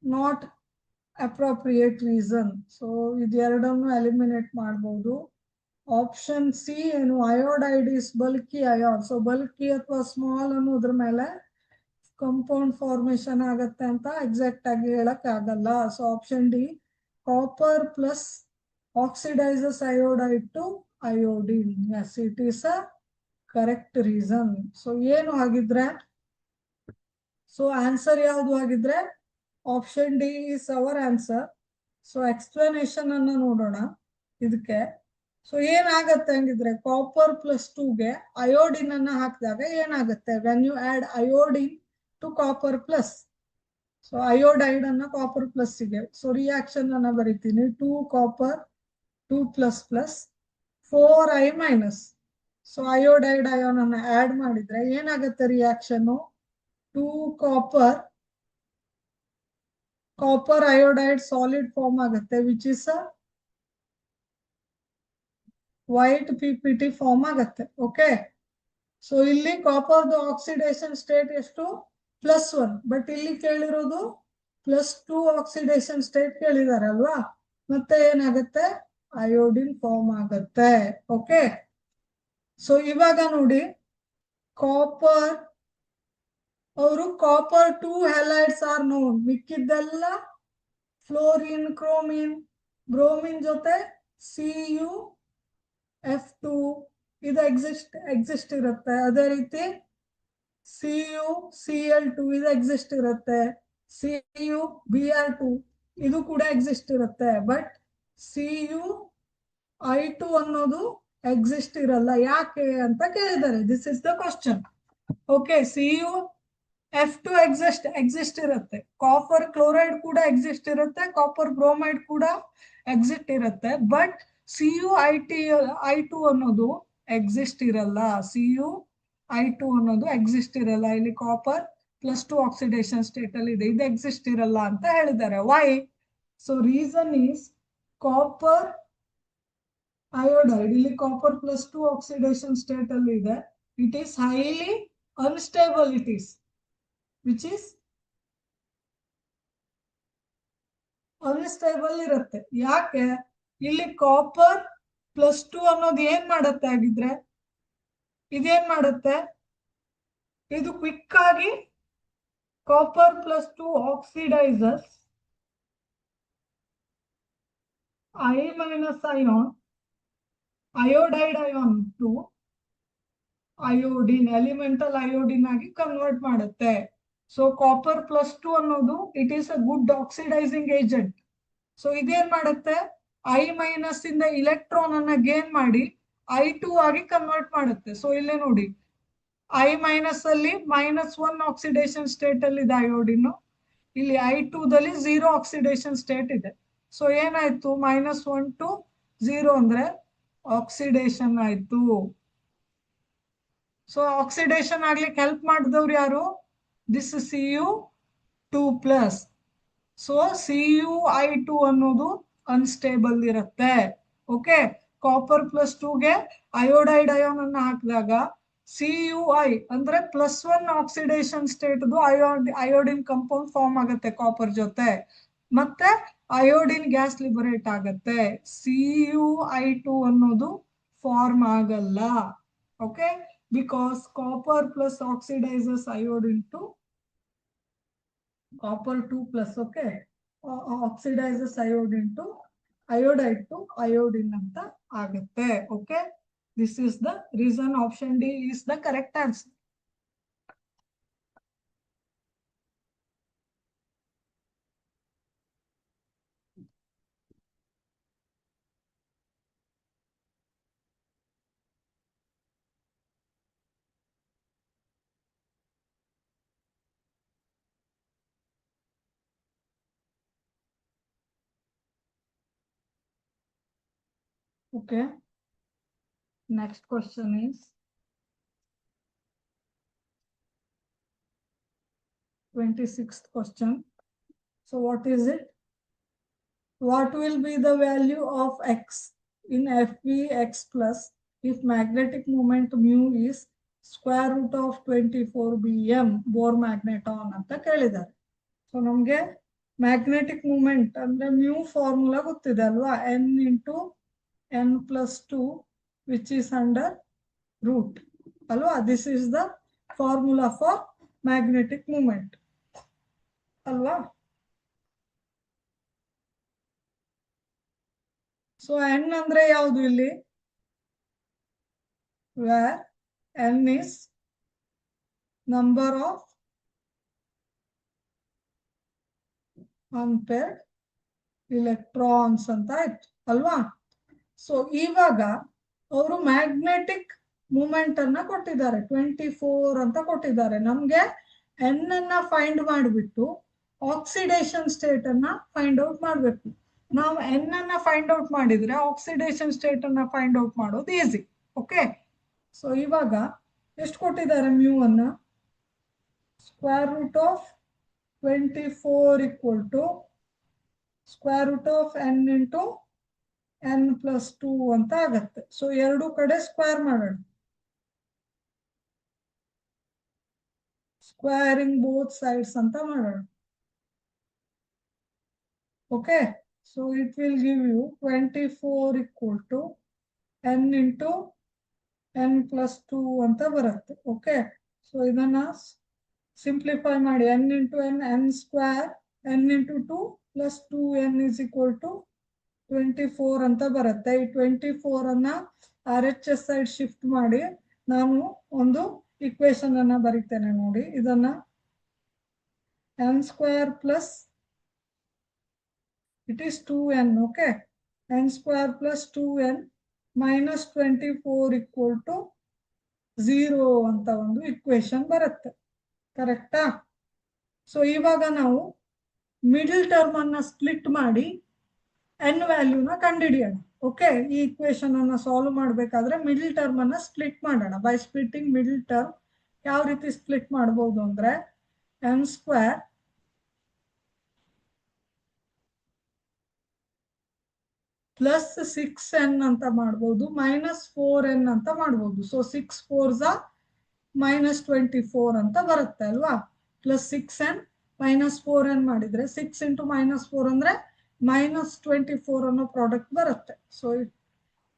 not appropriate reason. So ಇದೆರಡನ್ನು eliminate ಮಾಡ್ಬೋದು. Option C ಏನು iodide is bulky ion. So bulky ಅಥವಾ small ಅನ್ನೋದ್ರ ಮೇಲೆ ಕಂಪೌಂಡ್ ಫಾರ್ಮೇಶನ್ ಆಗತ್ತೆ ಅಂತ ಎಕ್ಸಾಕ್ಟ್ ಆಗಿ ಹೇಳಕ್ ಆಗಲ್ಲ. So option D copper plus oxidises iodide to iodine. Yes it is a correct reason. So ಏನು ಆಗಿದ್ರೆ ಸೊ ಆನ್ಸರ್ ಯಾವುದು ಆಗಿದ್ರೆ option D is our answer. So explanation ಅನ್ನ ನೋಡೋಣ ಇದಕ್ಕೆ. ಸೊ ಏನಾಗತ್ತೆ ಹಂಗಿದ್ರೆ ಕಾಪರ್ ಪ್ಲಸ್ 2ಗೆ ಅಯೋಡಿನ್ ಅನ್ನ ಹಾಕಿದಾಗ ಏನಾಗುತ್ತೆ when you add iodine to copper plus. So iodide ಅನ್ನ ಕಾಪರ್ ಪ್ಲಸ್ ಗೆ. ಸೊ ರಿಯಾಕ್ಷನ್ ಅನ್ನ ಬರೀತೀನಿ. 2 copper 2 plus plus 4I minus. So iodide ion ಅನ್ನ ಆಡ್ ಮಾಡಿದ್ರೆ ಏನಾಗುತ್ತೆ reaction 2 copper iodide solid form ಆಗುತ್ತೆ which is a white PPT form ಆಗತ್ತೆ. Okay. So ಇಲ್ಲಿ ಕಾಪರ್ದು ಆಕ್ಸಿಡೇಷನ್ ಸ್ಟೇಟ್ ಎಷ್ಟು +1. ಬಟ್ ಇಲ್ಲಿ ಕೇಳಿರೋದು +2 ಆಕ್ಸಿಡೇಷನ್ ಸ್ಟೇಟ್ ಕೇಳಿದಾರೆ ಅಲ್ವಾ. ಮತ್ತೆ ಏನಾಗುತ್ತೆ ಅಯೋಡಿನ್ ಫಾರ್ಮ್ ಆಗತ್ತೆ. ಓಕೆ. ಸೊ ಇವಾಗ ನೋಡಿ ಕಾಪರ್ ಅವರು ಕಾಪರ್ 2 ಹ್ಯಾಲೈಡ್ಸ್ ಆರ್ ನೋನ್. ಮಿಕ್ಕಿದ್ದೆಲ್ಲ ಫ್ಲೋರಿನ್, ಕ್ರೋಮಿನ್, ಬ್ರೋಮಿನ್ ಜೊತೆ CU F2 ಇದು ಎಕ್ಸಿಸ್ಟ್ ಇರುತ್ತೆ. ಅದೇ ರೀತಿ CuCl2 ಇದು ಎಕ್ಸಿಸ್ಟ್ ಇರುತ್ತೆ. CuBr2 ಇದು ಕೂಡ ಎಕ್ಸಿಸ್ಟ್ ಇರುತ್ತೆ. ಬಟ್ CuI2 ಅನ್ನೋದು ಎಕ್ಸಿಸ್ಟ್ ಇರಲ್ಲ. ಯಾಕೆ ಅಂತ ಕೇಳಿದ್ದಾರೆ. This is the question. Okay, F2 exist ಇರುತ್ತೆ. ಕಾಪರ್ ಕ್ಲೋರೈಡ್ ಕೂಡ ಎಕ್ಸಿಸ್ಟ್ ಇರುತ್ತೆ. ಕಾಪರ್ ಬ್ರೋಮೈಡ್ ಕೂಡ ಎಕ್ಸಿಸ್ಟ್ ಇರುತ್ತೆ. ಬಟ್ CuI2 ಅನ್ನೋದು ಎಕ್ಸಿಸ್ಟ್ ಇರಲ್ಲ. CuI2 ಅನ್ನೋದು ಎಕ್ಸಿಸ್ಟ್ ಇರಲ್ಲ. ಇಲ್ಲಿ ಕಾಪರ್ +2 ಆಕ್ಸಿಡೇಷನ್ ಸ್ಟೇಟ್ ಅಲ್ಲಿ ಇದೆ, ಇದು ಎಕ್ಸಿಸ್ಟ್ ಇರಲ್ಲ ಅಂತ ಹೇಳಿದ್ದಾರೆ. Why? So reason is copper iodide ಇಲ್ಲಿ ಕಾಪರ್ +2 ಆಕ್ಸಿಡೇಷನ್ ಸ್ಟೇಟ್ ಅಲ್ಲಿ ಇದೆ. It is highly unstable. It is which is unstable ಇರುತ್ತೆ. ಯಾಕೆ? ಇಲ್ಲಿ ಕಾಪರ್ +2 ಅನ್ನೋದು ಏನ್ ಮಾಡುತ್ತೆ ಆಗಿದ್ರೆ, ಇದೇನ್ ಮಾಡುತ್ತೆ, ಇದು ಕ್ವಿಕ್ ಆಗಿ copper +2 oxidises I- ion iodide ion to iodine, elemental iodine ಆಗಿ ಕನ್ವರ್ಟ್ ಮಾಡುತ್ತೆ. ಸೊ ಕಾಪರ್ +2 ಅನ್ನೋದು it is a good oxidising agent. So ಇದೇನ್ ಮಾಡುತ್ತೆ, I- ಇಂದ ಇಲೆಕ್ಟ್ರಾನ್ ಅನ್ನ ಗೇನ್ ಮಾಡಿ I2 ಆಗಿ ಕನ್ವರ್ಟ್ ಮಾಡುತ್ತೆ. ಸೊ ಇಲ್ಲೇ ನೋಡಿ, I- ಅಲ್ಲಿ -1 ಆಕ್ಸಿಡೇಷನ್ ಸ್ಟೇಟ್ ಅಲ್ಲಿ ಇದೆ ಅಯೋಡಿನ್. ಇಲ್ಲಿ I2 ದಲ್ಲಿ 0 ಆಕ್ಸಿಡೇಷನ್ ಸ್ಟೇಟ್ ಇದೆ. ಸೊ ಏನಾಯ್ತು, -1 to 0 ಅಂದ್ರೆ ಆಕ್ಸಿಡೇಷನ್ ಆಯ್ತು. ಸೊ ಆಕ್ಸಿಡೇಷನ್ ಆಗ್ಲಿಕ್ಕೆ ಹೆಲ್ಪ್ ಮಾಡಿದವ್ರು ಯಾರು? This Cu2+. ಸೊ CuI2 ಅನ್ನೋದು ಅನ್ಸ್ಟೇಬಲ್ ಇರುತ್ತೆ. ಓಕೆ, ಕಾಪರ್ +2ಗೆ ಅಯೋಡೈಡ್ ಅಯಾನ್ ಅನ್ನ ಹಾಕಿದಾಗ CuI ಅಂದ್ರೆ +1 oxidation state iodine compound form ಆಗುತ್ತೆ ಕಾಪರ್ ಜೊತೆ, ಮತ್ತೆ ಅಯೋಡಿನ್ ಗ್ಯಾಸ್ ಲಿಬರೇಟ್ ಆಗುತ್ತೆ. CuI2 ಅನ್ನೋದು ಫಾರ್ಮ್ ಆಗಲ್ಲ. Okay, because copper plus oxidises iodine to copper 2+. Okay, oxidizes iodine to iodide to iodine ಅಂತ ಆಗುತ್ತೆ. Okay, this is the reason. Option D is the correct answer. Okay, next question is 26th question. So what is it? What will be the value of x in Fvx plus if magnetic moment mu is square root of 24 bm Bohr magneton ಅಂತ ಕೇಳಿದ್ದಾರೆ. So ನಮ್ಗೆ magnetic moment ಅಂದ್ರೆ mu formula ಗೊತ್ತಿದೆ ಅಲ್ವಾ, n × n+2 which is under root ಅಲ್ವಾ. This is the formula for magnetic moment ಅಲ್ವಾ. So n ಅಂದ್ರೆ ಯಾವುದು ಇಲ್ಲಿ, where n is number of unpaired electrons ಅಂತ ಆಯ್ತು ಅಲ್ವಾ. ಸೊ ಇವಾಗ ಅವರು ಮ್ಯಾಗ್ನೆಟಿಕ್ ಮೂಮೆಂಟ್ ಅನ್ನ ಕೊಟ್ಟಿದ್ದಾರೆ, 24 ಅಂತ ಕೊಟ್ಟಿದ್ದಾರೆ. ನಮ್ಗೆ n ಅನ್ನ ಫೈಂಡ್ ಮಾಡಿಬಿಟ್ಟು ಆಕ್ಸಿಡೇಷನ್ ಸ್ಟೇಟ್ ಅನ್ನ ಫೈಂಡ್ ಔಟ್ ಮಾಡಬೇಕು. ನಾವು n ಅನ್ನ ಫೈಂಡ್ ಔಟ್ ಮಾಡಿದ್ರೆ ಆಕ್ಸಿಡೇಷನ್ ಸ್ಟೇಟ್ ಅನ್ನ ಫೈಂಡ್ ಔಟ್ ಮಾಡೋದು ಈಸಿ. ಓಕೆ, ಸೊ ಇವಾಗ ಎಷ್ಟು ಕೊಟ್ಟಿದ್ದಾರೆ ಮ್ಯೂ ಅನ್ನ, square root of 24 equal to square root of n into n+2 ಅಂತ ಆಗತ್ತೆ. ಸೊ ಎರಡು ಕಡೆ ಸ್ಕ್ವೇರ್ ಮಾಡೋಣ, ಸ್ಕ್ವೇರಿಂಗ್ ಬೋತ್ ಸೈಡ್ಸ್ ಅಂತ ಮಾಡೋಣ. Okay, so it will give you 24 equal to n into n+2 ಅಂತ ಬರುತ್ತೆ. ಓಕೆ, ಸೊ ಇದನ್ನ ಸಿಂಪ್ಲಿಫೈ ಮಾಡಿ, n into n, n square, n into 2 plus 2n is equal to 24 ಅಂತ ಬರುತ್ತೆ. ಈ 24 ಅನ್ನ RHS ಸೈಡ್ ಶಿಫ್ಟ್ ಮಾಡಿ ನಾನು ಒಂದು ಇಕ್ವೇಶನ್ ಅನ್ನ ಬರೀತೇನೆ ನೋಡಿ. ಇದನ್ನ n² plus it is 2n, okay, n² plus 2n minus 24 equal to 0 ಅಂತ ಒಂದು ಇಕ್ವೇಶನ್ ಬರುತ್ತೆ. ಕರೆಕ್ಟಾ? ಸೊ ಇವಾಗ ನಾವು ಮಿಡಲ್ ಟರ್ಮ್ ಅನ್ನ ಸ್ಪ್ಲಿಟ್ ಮಾಡಿ n ವ್ಯಾಲ್ಯೂನ ಕಂಡುಹಿಡಿಯೋಣ. ಓಕೆ, ಈ ಇಕ್ವೇಶನ್ ಅನ್ನ ಸಾಲ್ವ್ ಮಾಡಬೇಕಾದ್ರೆ ಮಿಡಲ್ ಟರ್ಮ್ ಅನ್ನ ಸ್ಪ್ಲಿಟ್ ಮಾಡೋಣ. ಬೈ ಸ್ಪ್ಲಿಟ್ಟಿಂಗ್ ಮಿಡಲ್ ಟರ್ಮ್ ಯಾವ ರೀತಿ ಸ್ಪ್ಲಿಟ್ ಮಾಡಬಹುದು ಅಂದ್ರೆ n² ಪ್ಲಸ್ 6n ಅಂತ ಮಾಡ್ಬೋದು, -4n ಅಂತ ಮಾಡ್ಬೋದು. ಸೊ 6 4s -24 ಅಂತ ಬರುತ್ತೆ ಅಲ್ವಾ. ಪ್ಲಸ್ 6n -4n ಮಾಡಿದ್ರೆ 6 ಇಂಟು -4 ಅಂದ್ರೆ -24 ಅನ್ನೋ ಪ್ರಾಡಕ್ಟ್ ಬರುತ್ತೆ. ಸೊ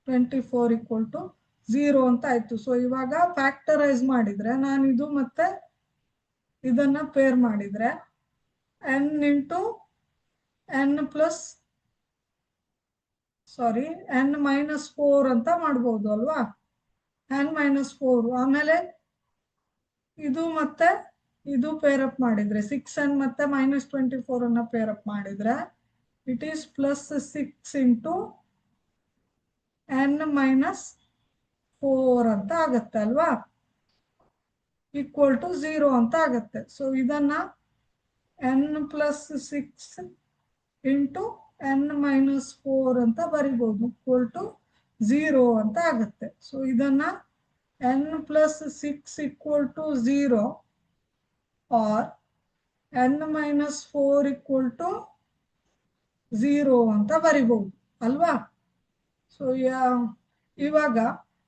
24 ಈಕ್ವಲ್ ಟು 0 ಅಂತ ಆಯ್ತು. ಸೊ ಇವಾಗ ಫ್ಯಾಕ್ಟರೈಸ್ ಮಾಡಿದ್ರೆ ನಾನು ಇದು ಮತ್ತೆ ಇದನ್ನ ಪೇರ್ ಮಾಡಿದ್ರೆ n into n plus n-4 ಅಂತ ಮಾಡ್ಬೋದು ಅಲ್ವಾ. n-4 ಆಮೇಲೆ ಇದು ಮತ್ತೆ ಇದು ಪೇರಪ್ ಮಾಡಿದ್ರೆ 6n ಮತ್ತೆ -24 ಅನ್ನ ಪೇರಪ್ ಮಾಡಿದ್ರೆ it is plus 6 into n-4 ಅಂತ ಆಗತ್ತೆ ಅಲ್ವಾ, ಈಕ್ವಲ್ ಟು 0 ಅಂತ ಆಗತ್ತೆ. ಸೊ ಇದನ್ನ n ಪ್ಲಸ್ 6 ಇಂಟು n-4 ಅಂತ ಬರಿಬಹುದು, ಈಕ್ವಲ್ ಟು 0 ಅಂತ ಆಗುತ್ತೆ. ಸೊ ಇದನ್ನ n plus 6 equal to 0 or n-4 equal to 0 ಅಂತ ಬರಿಬಹುದು ಅಲ್ವಾ. ಸೊ ಇವಾಗ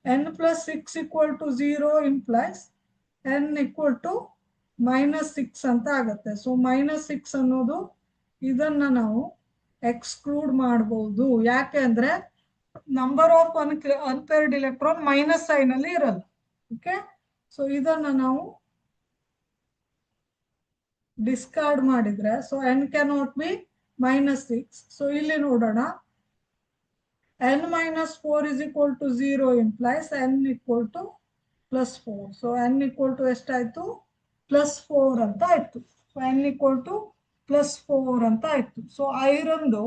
n plus 6 equal to 0 implies n equal to -6 ಅಂತ ಆಗುತ್ತೆ. ಸೊ -6 ಅನ್ನೋದು ಇದನ್ನ ನಾವು ಎಕ್ಸ್ಕ್ಲೂಡ್ ಮಾಡಬಹುದು. ಯಾಕೆ ಅಂದ್ರೆ number of unpaired electron minus sign ಅಲ್ಲಿ ಇರಲ್ಲ. ಓಕೆ, ಸೊ ಇದನ್ನ ನಾವು ಡಿಸ್ಕಾರ್ಡ್ ಮಾಡಿದ್ರೆ so n cannot be -6. So ಇಲ್ಲಿ ನೋಡೋಣ n-4 is equal to 0 implies n equal to +4. So n equal to ಎಷ್ಟಾಯ್ತು, +4 ಅಂತ ಆಯ್ತು. ಸೊ n equal to +4 ಅಂತ ಆಯ್ತು. ಸೊ ಐರನ್ದು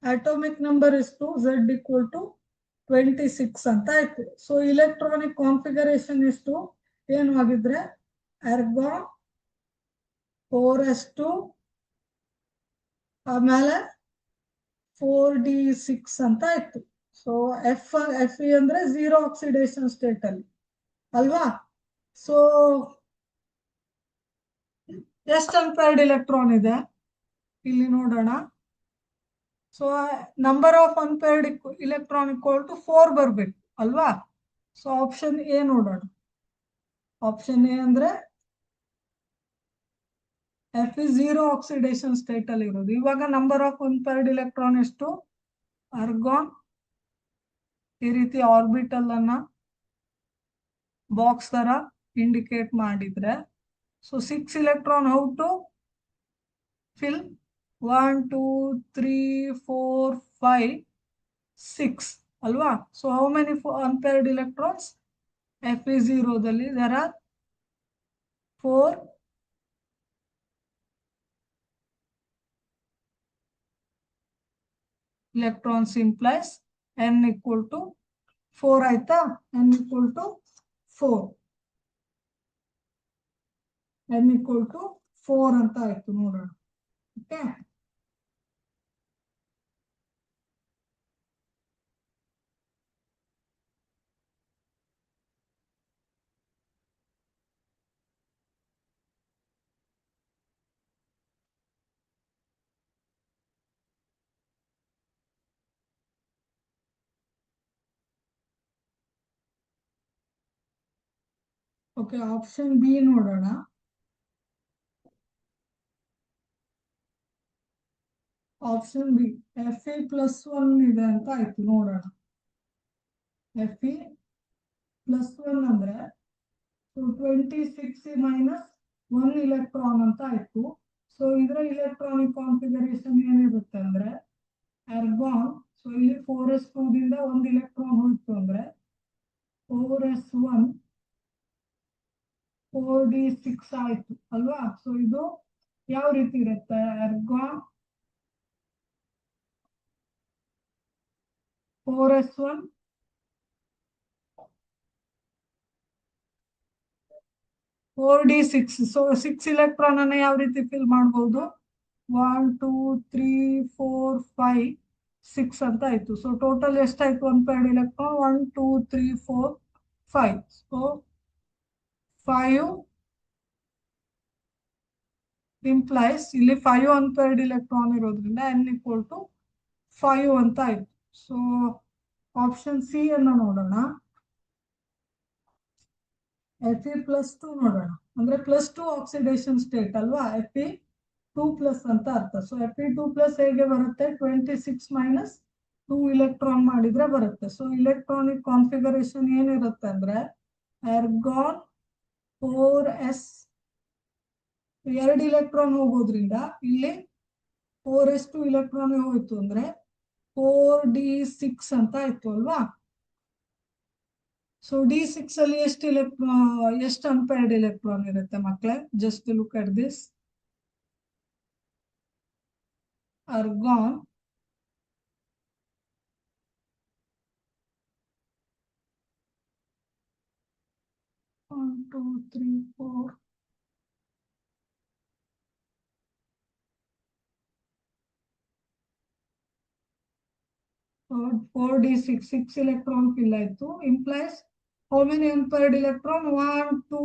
ಅಟೋಮಿಕ್ ನಂಬರ್ ಎಷ್ಟು, Z equal to 26 ಅಂತ ಆಯ್ತು. ಸೊ ಇಲೆಕ್ಟ್ರಾನಿಕ್ ಕಾನ್ಫಿಗರೇಷನ್ ಎಷ್ಟು ಏನು ಆಗಿದ್ರೆ ಆರ್ಗಾನ್ 4s2 ಆಮೇಲೆ 4d6 ಅಂತ ಆಯ್ತು. ಸೊ Fe ಅಂದ್ರೆ 0 ಆಕ್ಸಿಡೇಷನ್ ಸ್ಟೇಟ್ ಅಲ್ಲಿ ಅಲ್ವಾ. ಸೊ ಎಷ್ಟು ಅನ್ಪೇರ್ಡ್ ಇಲೆಕ್ಟ್ರಾನ್ ಇದೆ ಇಲ್ಲಿ ನೋಡೋಣ. So number of unpaired electron equal to 4 ಬರ್ಬೇಕು ಅಲ್ವಾ. ಸೊ ಆಪ್ಷನ್ ಎ ನೋಡೋಣ. ಆಪ್ಷನ್ ಎ ಅಂದ್ರೆ Fe 0 ಆಕ್ಸಿಡೇಷನ್ ಸ್ಟೇಟ್ ಅಲ್ಲಿ ಇರೋದು. ಇವಾಗ ನಂಬರ್ ಆಫ್ ಅನ್ಪೇರ್ಡ್ ಇಲೆಕ್ಟ್ರಾನ್ ಎಷ್ಟು, ಆರ್ಗಾನ್ ಈ ರೀತಿ ಆರ್ಬಿಟಲ್ ಅನ್ನ ಬಾಕ್ಸ್ ತರ ಇಂಡಿಕೇಟ್ ಮಾಡಿದ್ರೆ so 6 electron how to fill 1 2 3 4 5 6 ಅಲ್ವಾ. So how many unpaired electrons, Fe0 ದಲ್ಲಿ there are 4 electrons implies n equal to 4 ಆಯ್ತಾ. n equal to 4 n equal to 4 ಅಂತ ಆಯ್ತು ನೋಡೋಣ. ಓಕೆ, ಓಕೆ ಆಪ್ಷನ್ ಬಿ ನೋಡೋಣ. ಆಪ್ಷನ್ ಬಿ Fe +1 ಇದೆ ಅಂತ ಆಯ್ತು ನೋಡೋಣ. Fe +1 ಅಂದ್ರೆ 26 - 1 electron ಅಂತ ಆಯ್ತು. ಸೊ ಇದರ ಇಲೆಕ್ಟ್ರಾನಿಕ್ ಕಾನ್ಫಿಗರೇಷನ್ ಏನಿರುತ್ತೆ ಅಂದ್ರೆ ಆರ್ಗಾನ್. ಸೊ ಇಲ್ಲಿ 4s2 ದಿಂದ ಒಂದು ಇಲೆಕ್ಟ್ರಾನ್ ಹೋಯ್ತು ಅಂದ್ರೆ 4s1 4d6 ಆಯ್ತು ಅಲ್ವಾ. ಸೊ ಇದು ಯಾವ ರೀತಿ ಇರುತ್ತೆ, argon 4s1 4d6. So 6 electron ಅನ್ನ ಯಾವ ರೀತಿ ಫಿಲ್ ಮಾಡಬಹುದು, 1 2 3 4 5 6 ಅಂತ ಆಯ್ತು. ಸೊ ಟೋಟಲ್ ಎಷ್ಟಾಯ್ತು, ಒನ್ ಪೇರ್ಡ್ ಇಲೆಕ್ಟ್ರಾನ್ 1 2 3 4 5. ಸೊ 5 ಇಂಪ್ಲೈಸ್ ಇಲ್ಲಿ 5 ಅನ್ಪೇರ್ಡ್ ಇಲೆಕ್ಟ್ರಾನ್ ಇರೋದ್ರಿಂದ n equal to 5 ಅಂತ ಆಯ್ತು. ಸೊ ಆಪ್ಷನ್ ಸಿ ಅನ್ನ ನೋಡೋಣ. Fe+2 ನೋಡೋಣ, ಅಂದ್ರೆ +2 ಆಕ್ಸಿಡೇಷನ್ ಸ್ಟೇಟ್ ಅಲ್ವಾ, Fe2+ ಅಂತ ಅರ್ಥ. ಸೊ Fe2+ ಹೇಗೆ ಬರುತ್ತೆ, 26 ಮೈನಸ್ 2 ಇಲೆಕ್ಟ್ರಾನ್ ಮಾಡಿದ್ರೆ ಬರುತ್ತೆ. ಸೊ ಇಲೆಕ್ಟ್ರಾನಿಕ್ ಕಾನ್ಫಿಗರೇಷನ್ ಏನಿರುತ್ತೆ ಅಂದ್ರೆ ಆರ್ಗಾನ್ 4s 2 ಇಲೆಕ್ಟ್ರಾನ್ ಹೋಗೋದ್ರಿಂದ ಇಲ್ಲಿ 4s2 ಇಲೆಕ್ಟ್ರಾನ್ ಹೋಯ್ತು ಅಂದ್ರೆ 4d6 ಅಂತ ಆಯ್ತು ಅಲ್ವಾ. ಸೊ d6 ಅಲ್ಲಿ ಎಷ್ಟು ಅನ್ಪೇರ್ಡ್ ಇಲೆಕ್ಟ್ರಾನ್ ಇರುತ್ತೆ ಮಕ್ಕಳೇ, just look at this. Argon 1 2 3 4 4d6 6 electron fill ಆಯ್ತು. implies how many unpaired electron, 1 2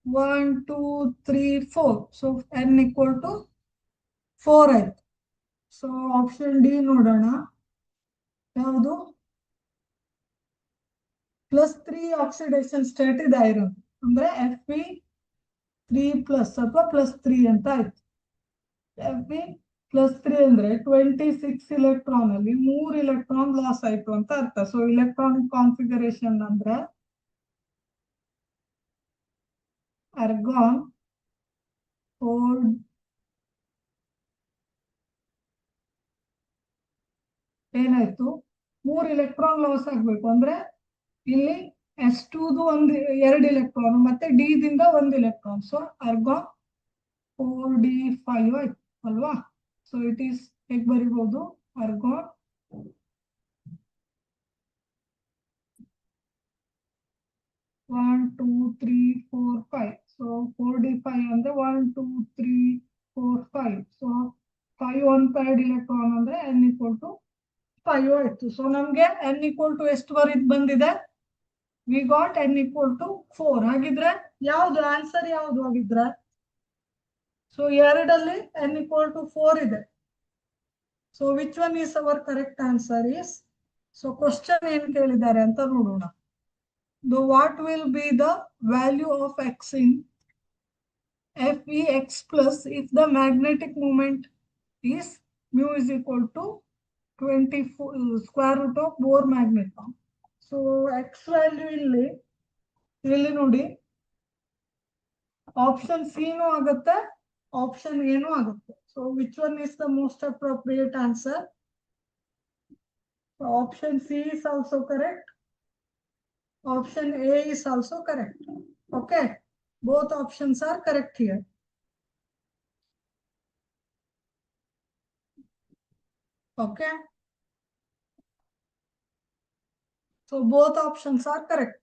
1 2 3 4. so n equal to 4 ಆಯ್ತು. ಸೊ ಆಪ್ಷನ್ ಡಿ ನೋಡೋಣ, ಯಾವುದು +3 ಆಕ್ಸಿಡೇಷನ್ ಸ್ಟೇಟ್ ಇದೆ ಐರನ್, ಅಂದ್ರೆ Fe3+ ಅಥವಾ +3 ಅಂತ ಆಯ್ತು. Fe+3 ಅಂದ್ರೆ 26 ಇಲೆಕ್ಟ್ರಾನ್ ಅಲ್ಲಿ 3 ಇಲೆಕ್ಟ್ರಾನ್ ಲಾಸ್ ಆಯ್ತು ಅಂತ ಅರ್ಥ. ಸೊ ಇಲೆಕ್ಟ್ರಾನಿಕ್ ಕಾನ್ಫಿಗರೇಷನ್ ಅಂದ್ರೆ ಆರ್ಗಾನ್ 4 ಏನಾಯ್ತು, 3 ಇಲೆಕ್ಟ್ರಾನ್ ಲಾಸ್ ಆಗ್ಬೇಕು ಅಂದ್ರೆ ಇಲ್ಲಿ S2ದು ಒಂದು 2 ಇಲೆಕ್ಟ್ರಾನ್ ಮತ್ತೆ ಡಿ ದಿಂದ 1 ಇಲೆಕ್ಟ್ರಾನ್. ಸೊ ಆರ್ಗಾನ್ 4d5 ಆಯ್ತು ಅಲ್ವಾ. ಸೊ ಇಟ್ ಈಸ್ ಹೇಗೆ ಬರಿಬಹುದು, ಆರ್ಗಾನ್ 1 2 3 4 5. ಸೊ 4d5 ಅಂದ್ರೆ 1 2 3 4 5. ಸೊ 5 ಅನ್ಪೇರ್ಡ್ ಇಲೆಕ್ಟ್ರಾನ್ ಅಂದ್ರೆ n equal to 5 ಆಯ್ತು. ಸೊ ನಮ್ಗೆ n equal to ಎಷ್ಟು ಬಂದಿದೆ, we got n equal to 4. ಹಾಗಿದ್ರೆ ಯಾವ್ದು ಆನ್ಸರ್, ಯಾವ್ದು ಹಾಗಿದ್ರೆ, ಸೊ ಎರಡಲ್ಲಿ n equal to 4 ಇದೆ. So which one is our correct answer is, so question ಏನ್ ಕೇಳಿದ್ದಾರೆ ಅಂತ ನೋಡೋಣ. What will be the value of x in Fex+ if the magnetic moment is mu is equal to 24 square root of Bohr magneton. So x value ಇಲ್ಲಿ ನೋಡಿ, option C ನೂ ಆಗುತ್ತೆ, option A ನೂ ಆಗುತ್ತೆ. So which one is the most appropriate answer, option C is also correct, option A is also correct. Okay, both options are correct here. Okay, so both options are correct.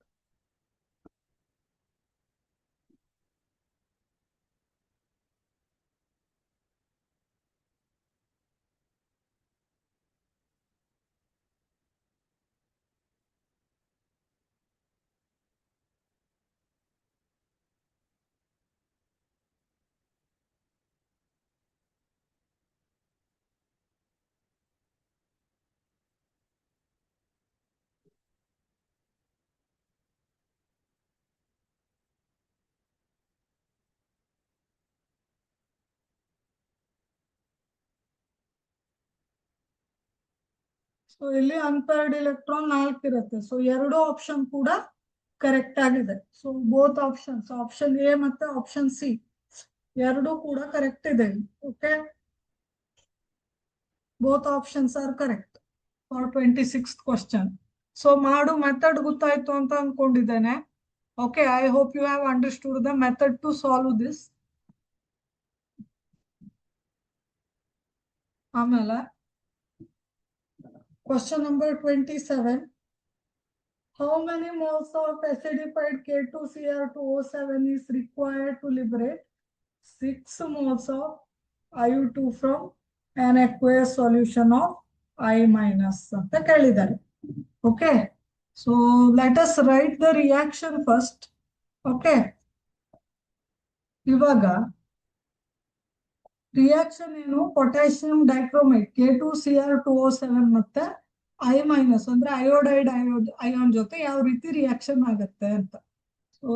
So ಇಲ್ಲಿ unpaired electron 4 ಇರುತ್ತೆ. So ಎರಡು option ಕೂಡ correct ಆಗಿದೆ. So both options, option A ಮತ್ತೆ option C ಎರಡು ಕೂಡ correct ಇದೆ. Okay, both options are correct for 26th question. So ಮಾಡು ಮೆಥಡ್ ಗೊತ್ತಾಯ್ತು ಅಂತ ಅನ್ಕೊಂಡಿದ್ದೇನೆ. Okay, I hope you have understood the method to solve this. ಆಮೇಲೆ question number 27. How many moles of acidified K2Cr2O7 is required to liberate 6 moles of IU2 from an aqueous solution of I minus ಅಂತ ಕೇಳಿದ್ದಾರೆ. Okay, so let us write the reaction first. Okay, ಇವಾಗ reaction ಏನು, potassium dichromate K2Cr2O7 ಮತ್ತೆ I minus ಅಂದ್ರೆ iodide ion ಜೊತೆ ಯಾವ ರೀತಿ reaction ಆಗುತ್ತೆ ಅಂತ. So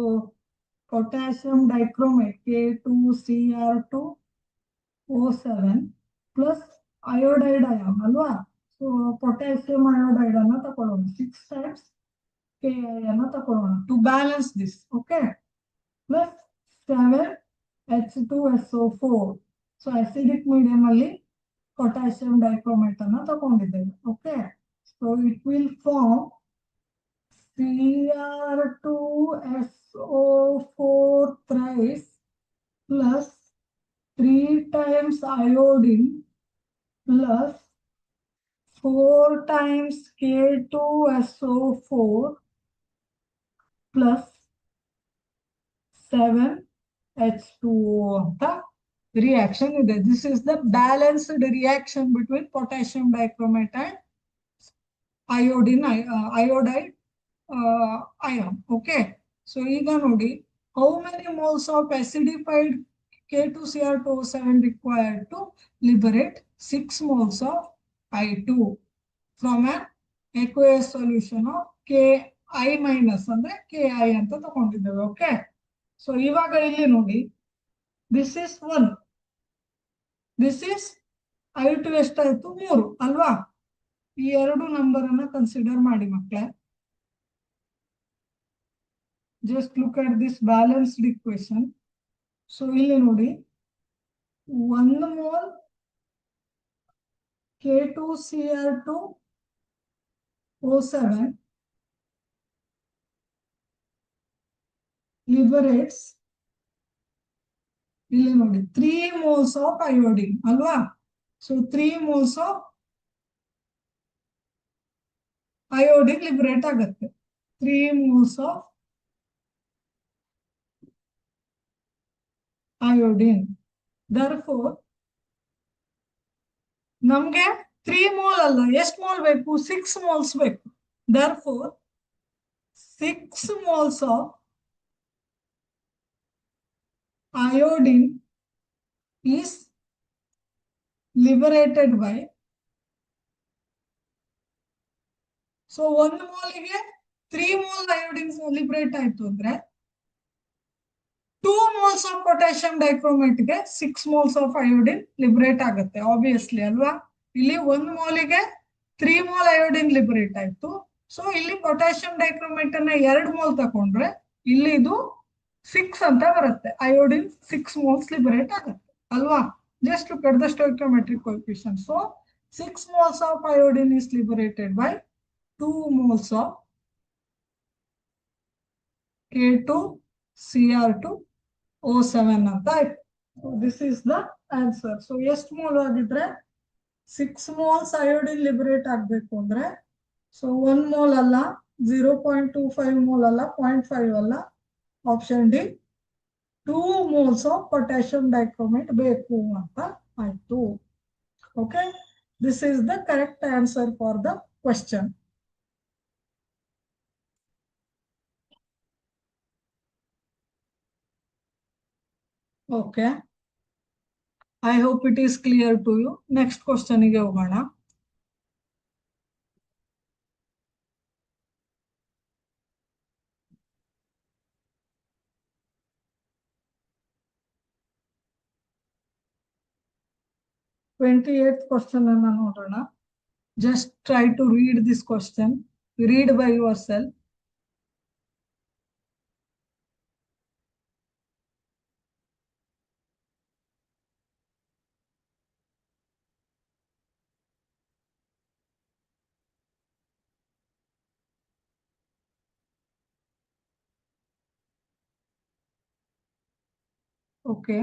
potassium dichromate K2Cr2O7 plus iodide ion ಅಲ್ವಾ. ಸೊ ಪೊಟ್ಯಾಷಿಯಂ ಅಯೋಡೈಡ್ ಅನ್ನ ತಕೊಳ್ಳೋಣ, 6 times Ki ಅನ್ನ ತಕೊಳ್ಳೋಣ to balance this. Okay, plus 7H2SO4. So acidic medium ಅಲ್ಲಿ ಪೊಟ್ಯಾಷಿಯಂ ಡೈಕ್ರೋಮೇಟ್ ಅನ್ನ ತಗೊಂಡಿದ್ದೇವೆ. Okay, so it will form Cr2SO4 thrice plus 3 times iodine plus 4 times K2SO4 plus 7H2O ಅಂತ reaction ಇದೆ. This is the balanced reaction between potassium dichromate and iodide ion. Okay, so ಈಗ ನೋಡಿ, how many moles of acidified K2Cr2O7 required to liberate 6 moles of I2 from an aqueous solution of Ki minus ಅಂದ್ರೆ Ki ಅಂತ ತಗೊಂಡಿದ್ದೇವೆ. Okay, so ಇವಾಗ ಇಲ್ಲಿ ನೋಡಿ, this is 1, this is I2 ಎಷ್ಟಾಯ್ತು, 3 ಅಲ್ವಾ. ಈ ಎರಡು ನಂಬರ್ ಅನ್ನ ಕನ್ಸಿಡರ್ ಮಾಡಿ ಮಕ್ಕಳೇ. Just look at this balanced equation. So ಇಲ್ಲಿ ನೋಡಿ, 1 ಮೋಲ್ K2Cr2O7 liberates, ಇಲ್ಲಿ ನೋಡಿ 3 moles of iodine ಅಲ್ವಾ. So 3 moles of iodine liberate ಆಗುತ್ತೆ. 3 moles of iodine. Therefore ನಮ್ಗೆ 3 ಮೋಲ್ ಅಲ್ಲ, ಎಷ್ಟು ಮೋಲ್ ಬೇಕು, 6 moles ಬೇಕು. Therefore 6 moles of iodine is liberated by, so 1 ಮೋಲ್ಗೆ 3 mole iodine liberate ಆಯ್ತು ಅಂದ್ರೆ 2 moles of potassium dichromate ಗೆ 6 moles of iodine ಲಿಬರೇಟ್ ಆಗುತ್ತೆ ಆಬ್ವಿಯಸ್ಲಿ ಅಲ್ವಾ. ಇಲ್ಲಿ 1 ಮೋಲಿಗೆ 3 ಮೋಲ್ iodine ಲಿಬರೇಟ್ ಆಯ್ತು. ಸೊ ಇಲ್ಲಿ ಪೊಟ್ಯಾಷಿಯಂ ಡೈಕ್ರೋಮೇಟ್ ಅನ್ನ 2 ಮೋಲ್ ತಗೊಂಡ್ರೆ ಇಲ್ಲಿ ಇದು 6 ಅಂತ ಬರುತ್ತೆ. iodine 6 moles ಲಿಬರೇಟ್ ಆಗುತ್ತೆ ಅಲ್ವಾ. Just look at the stoichiometric coefficient. So 6 moles of iodine is liberated by 2 moles of K2Cr2O7 ಅಂತ ಆಯ್ತು. So this is the answer. So ಎಷ್ಟು ಮೋಲ್ ಆಗಿದ್ರೆ 6 moles iodine ಲಿಬರೇಟ್ ಆಗ್ಬೇಕು ಅಂದ್ರೆ, ಸೊ 1 ಮೋಲ್ ಅಲ್ಲ, 0.25 mole ಅಲ್ಲ, 0.5 ಅಲ್ಲ, option D 2 moles of potassium dichromate ಬೇಕು ಅಂತ ಆಯ್ತು. Okay, this is the correct answer for the question. Okay, I hope it is clear to you. Next question ಗೆ ಹೋಗೋಣ. ಟ್ವೆಂಟಿ-ಏಟ್ ಕ್ವಶನ್ ಅನ್ನ ನೋಡೋಣ. Just try to read this question, read by yourself. Okay.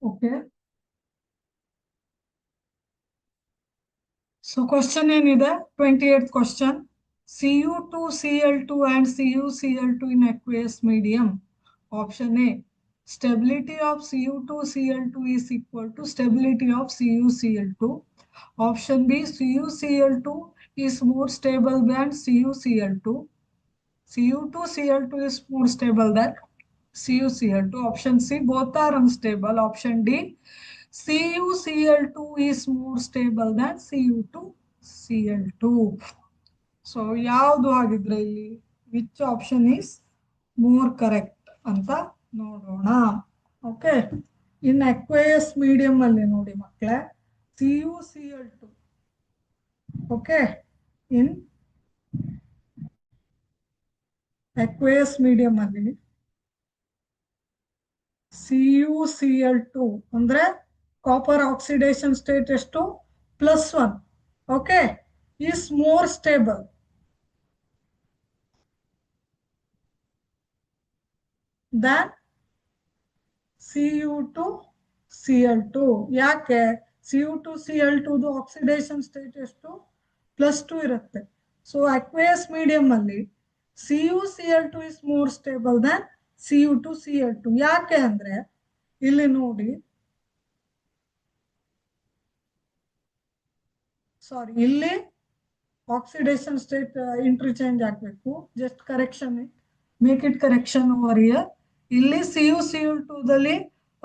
Okay. So question ಏನಿದೆ 28th question. Cu2Cl2 and CuCl2 in aqueous medium. Option A. Stability of Cu2Cl2 is equal to stability of CuCl2. Option B. CuCl2 is more stable than CuCl2. Cu2Cl2 is more stable than CuCl2. Option C. Both are unstable. Option D. CuCl2 is more stable than Cu2Cl2. So ಯಾವುದು ಹಾಗಿದ್ರೆ ಇಲ್ಲಿ which option is more correct ಅಂತ ನೋಡೋಣ. Okay, ಇನ್ ಅಕ್ವೇಯಸ್ medium ಅಲ್ಲಿ ನೋಡಿ ಮಕ್ಕಳೇ, CuCl2. Okay, ಇನ್ ಅಕ್ವೇಯಸ್ medium ಅಲ್ಲಿ CuCl2 ಅಂದ್ರೆ ಕಾಪರ್ ಆಕ್ಸಿಡೇಷನ್ ಸ್ಟೇಟ್ ಎಷ್ಟು, +1. Okay, is more stable than Cu2Cl2. ಯಾಕೆ? Cu2Cl2 ಆಕ್ಸಿಡೇಷನ್ ಸ್ಟೇಟ್ ಎಷ್ಟು, +2 ಇರುತ್ತೆ. ಸೊ ಅಕ್ವೇಯಸ್ ಮೀಡಿಯಂ ಅಲ್ಲಿ CuCl2 is more stable Dhan Cu2Cl2. ಯಾಕೆ ಅಂದ್ರೆ ಇಲ್ಲಿ ನೋಡಿ, ಸಾರಿ, ಇಲ್ಲಿ ಆಕ್ಸಿಡೇಷನ್ ಸ್ಟೇಟ್ ಇಂಟರ್ಚೇಂಜ್ ಆಗಬೇಕು. Just correction it, make it correction over year. ಇಲ್ಲಿ CuCl2 ದಲ್ಲಿ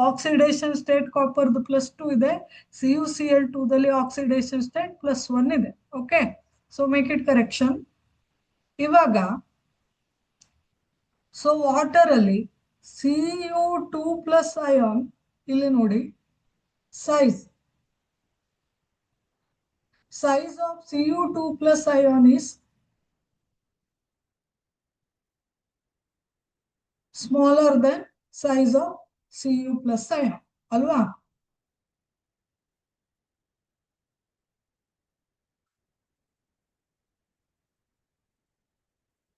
ಆಕ್ಸಿಡೇಷನ್ ಸ್ಟೇಟ್ ಕಾಪರ್ದು +2 ಇದೆ, CuCl2 ದಲ್ಲಿ ಆಕ್ಸಿಡೇಷನ್ ಸ್ಟೇಟ್ +1 ಇದೆ. Okay, so make it correction. ಇವಾಗ ಸೊ ವಾಟರ್ ಅಲ್ಲಿ Cu2+ ಅಯಾನ್, ಇಲ್ಲಿ ನೋಡಿ size of Cu2+ ion is smaller than size of Cu+ ion ಅಲ್ವಾ?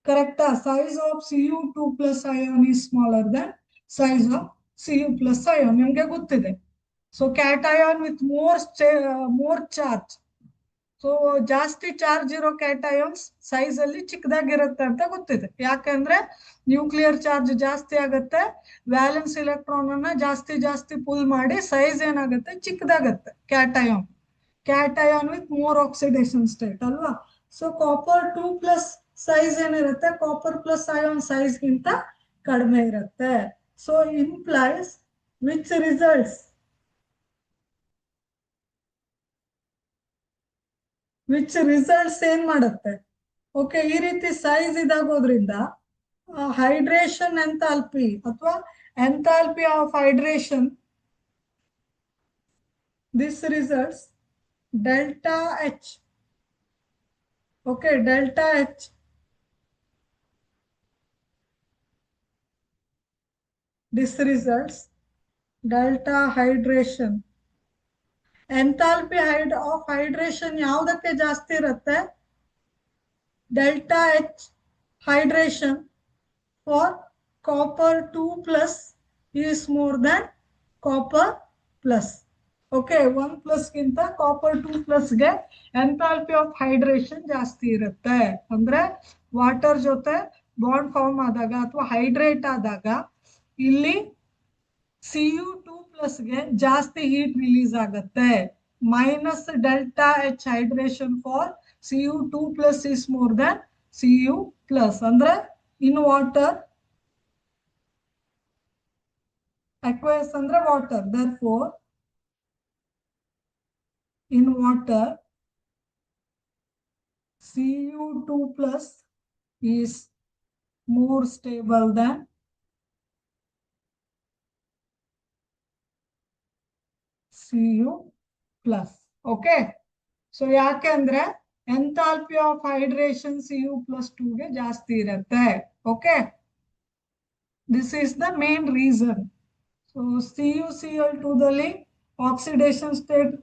ಕರೆಕ್ಟಾ? size of Cu2+ ion is smaller than size of Cu+ ion ನಿಮ್ಗೆ ಗೊತ್ತಿದೆ. So cation with more charge, so ಜಾಸ್ತಿ charge ಇರೋ cations size ಅಲ್ಲಿ ಚಿಕ್ಕದಾಗಿರುತ್ತೆ ಅಂತ ಗೊತ್ತಿದೆ. ಯಾಕಂದ್ರೆ ನ್ಯೂಕ್ಲಿಯರ್ ಚಾರ್ಜ್ ಜಾಸ್ತಿ ಆಗುತ್ತೆ, ವ್ಯಾಲೆನ್ಸ್ ಎಲೆಕ್ಟ್ರಾನ್ ಅನ್ನ ಜಾಸ್ತಿ ಪುಲ್ ಮಾಡಿ ಸೈಜ್ ಏನಾಗುತ್ತೆ, ಚಿಕ್ಕದಾಗತ್ತೆ cation with more oxidation state ಅಲ್ವಾ? ಸೊ Copper2+ ಸೈಜ್ ಏನಿರುತ್ತೆ, Copper+ ಅಯಾನ್ ಸೈಜ್ ಗಿಂತ ಕಡಿಮೆ ಇರುತ್ತೆ. ಸೊ ಇಂಪ್ಲೈಸ್ ವಿಚ್ ರಿಸಲ್ಟ್ಸ್ ಏನ್ ಮಾಡುತ್ತೆ, ಓಕೆ, ಈ ರೀತಿ ಸೈಜ್ ಇದಾಗೋದ್ರಿಂದ ಹೈಡ್ರೇಷನ್ ಎಂಥಾಲ್ಪಿ ಅಥವಾ enthalpy of hydration, this results ΔH Okay, delta H. This results delta hydration. Enthalpy of hydration ಯಾವುದಕ್ಕೆ ಜಾಸ್ತಿ ಇರುತ್ತೆ? Delta H hydration for copper 2+ is more than copper plus. Okay, 1+ ಗಿಂತ copper 2+ಗೆ enthalpy of hydration ಜಾಸ್ತಿ ಇರುತ್ತೆ. ಅಂದ್ರೆ water ಜೊತೆ bond form ಆದಾಗ ಅಥವಾ ಹೈಡ್ರೇಟ್ ಆದಾಗ ಇಲ್ಲಿ Cu2+ಗೆ ಜಾಸ್ತಿ ಹೀಟ್ ರಿಲೀಸ್ ಆಗುತ್ತೆ. Minus delta H hydration for Cu2+ is more than Cu+. ಅಂದ್ರೆ ಇನ್ ವಾಟರ್, aqueous ಅಂದ್ರೆ water, therefore in water Cu2+ is more stable than Cu+. Okay, so ಯಾಕೆ ಅಂದ್ರೆ ಎಂಥಾಲ್ಪಿ ಆಫ್ ಹೈಡ್ರೇಷನ್ Cu+2ಗೆ ಜಾಸ್ತಿ ಇರುತ್ತೆ. Okay, this is the main reason. So CuCl2ದಲ್ಲಿ oxidation state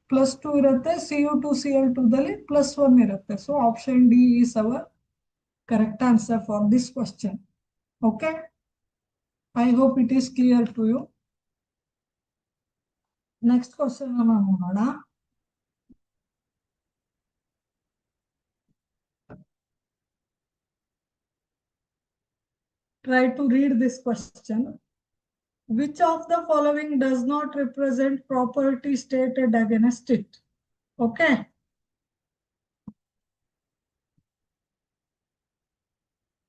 +2 ಇರುತ್ತೆ, Cu2Cl2ದಲ್ಲಿ +1 ಇರುತ್ತೆ. So option D is our correct answer for this question. Okay, I hope it is clear to you. Next question ನೋಡೋಣ. Try to read this question. Which of the following does not represent property stated against it? Okay.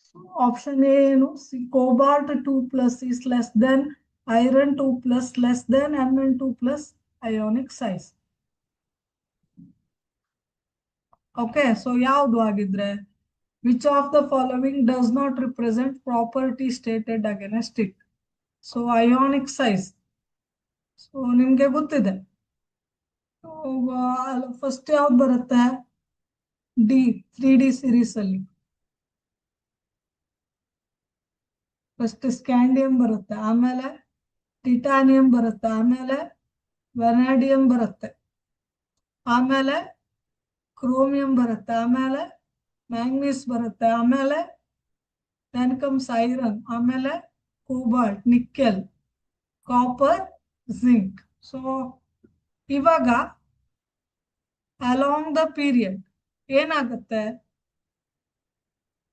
So option A, cobalt 2+ is less than iron 2+ less than Mn2+ ionic size. Okay, so ಯಾವುದು ಆಗಿದ್ರೆ which of the following does not represent property stated against it? So ionic size. So ನಿಮ್ಗೆ ಗೊತ್ತಿದೆ. First ಯಾವ್ದು ಬರುತ್ತೆ? D, 3D series ಅಲ್ಲಿ first scandium ಬರುತ್ತೆ, ಆಮೇಲೆ titanium ಬರುತ್ತೆ, ಆಮೇಲೆ ವೆನಾಡಿಯಂ ಬರುತ್ತೆ, ಆಮೇಲೆ ಕ್ರೋಮಿಯಂ ಬರುತ್ತೆ, ಆಮೇಲೆ ಮ್ಯಾಂಗ್ನೀಸ್ ಬರುತ್ತೆ, ಆಮೇಲೆ then comes iron, ಆಮೇಲೆ cobalt, nickel, copper, zinc. So ಇವಾಗ ಅಲಾಂಗ್ ದ ಪೀರಿಯಡ್ ಏನಾಗುತ್ತೆ?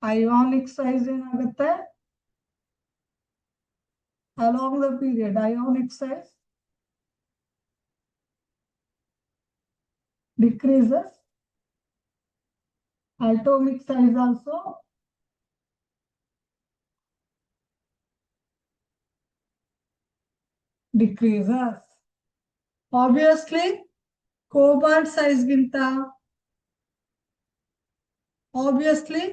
ಅಯಾನಿಕ್ ಸೈಜ್ ಏನಾಗುತ್ತೆ? along the period ionic size decreases, atomic size also decreases. Obviously cobalt size ginta obviously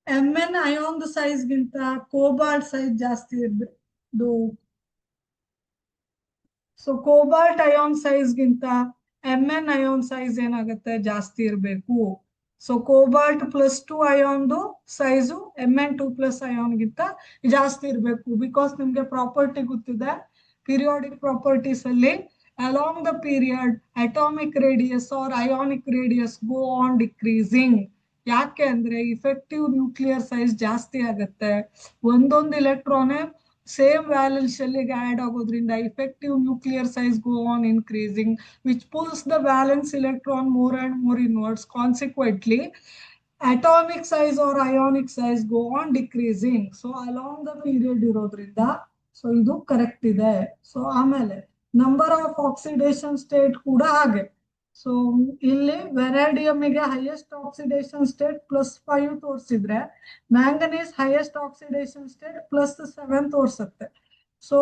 Mn ion size ginta cobalt size ಜಾಸ್ತಿ ಇರಬೇಕು. So cobalt ion size ಗಿಂತ Mn ion size ಏನಾಗುತ್ತೆ? ಜಾಸ್ತಿ ಇರಬೇಕು. So cobalt +2 ಅಯಾನ್ದು size Mn2+ ion ಗಿಂತ ಜಾಸ್ತಿ ಇರಬೇಕು. ಬಿಕಾಸ್ ನಿಮ್ಗೆ ಪ್ರಾಪರ್ಟಿ ಗೊತ್ತಿದೆ, ಪೀರಿಯಾಡಿಕ್ ಪ್ರಾಪರ್ಟೀಸ್ ಅಲ್ಲಿ along the period atomic radius or ionic radius go on decreasing. ಯಾಕೆ ಅಂದ್ರೆ ಇಫೆಕ್ಟಿವ್ ನ್ಯೂಕ್ಲಿಯರ್ ಸೈಜ್ ಜಾಸ್ತಿ ಆಗುತ್ತೆ. ಒಂದೊಂದು ಇಲೆಕ್ಟ್ರಾನೇ ಸೇಮ್ ವ್ಯಾಲೆನ್ಸ್ ಶೆಲ್ಲಿಗೆ ಆಡ್ ಆಗೋದ್ರಿಂದ effective nuclear size go on increasing, which pulls the valence electron more and more inwards. Consequently, atomic size or ionic size go on decreasing. So along the period ಇರೋದ್ರಿಂದ so ಇದು correct ಇದೆ. So ಆಮೇಲೆ number of oxidation state ಕೂಡ ಹಾಗೆ. So ಇಲ್ಲಿ ವೆನಾಡಿಯಂಗೆ highest oxidation state +5 ತೋರಿಸಿದ್ರೆ manganese highest oxidation state +7 ತೋರಿಸುತ್ತೆ. So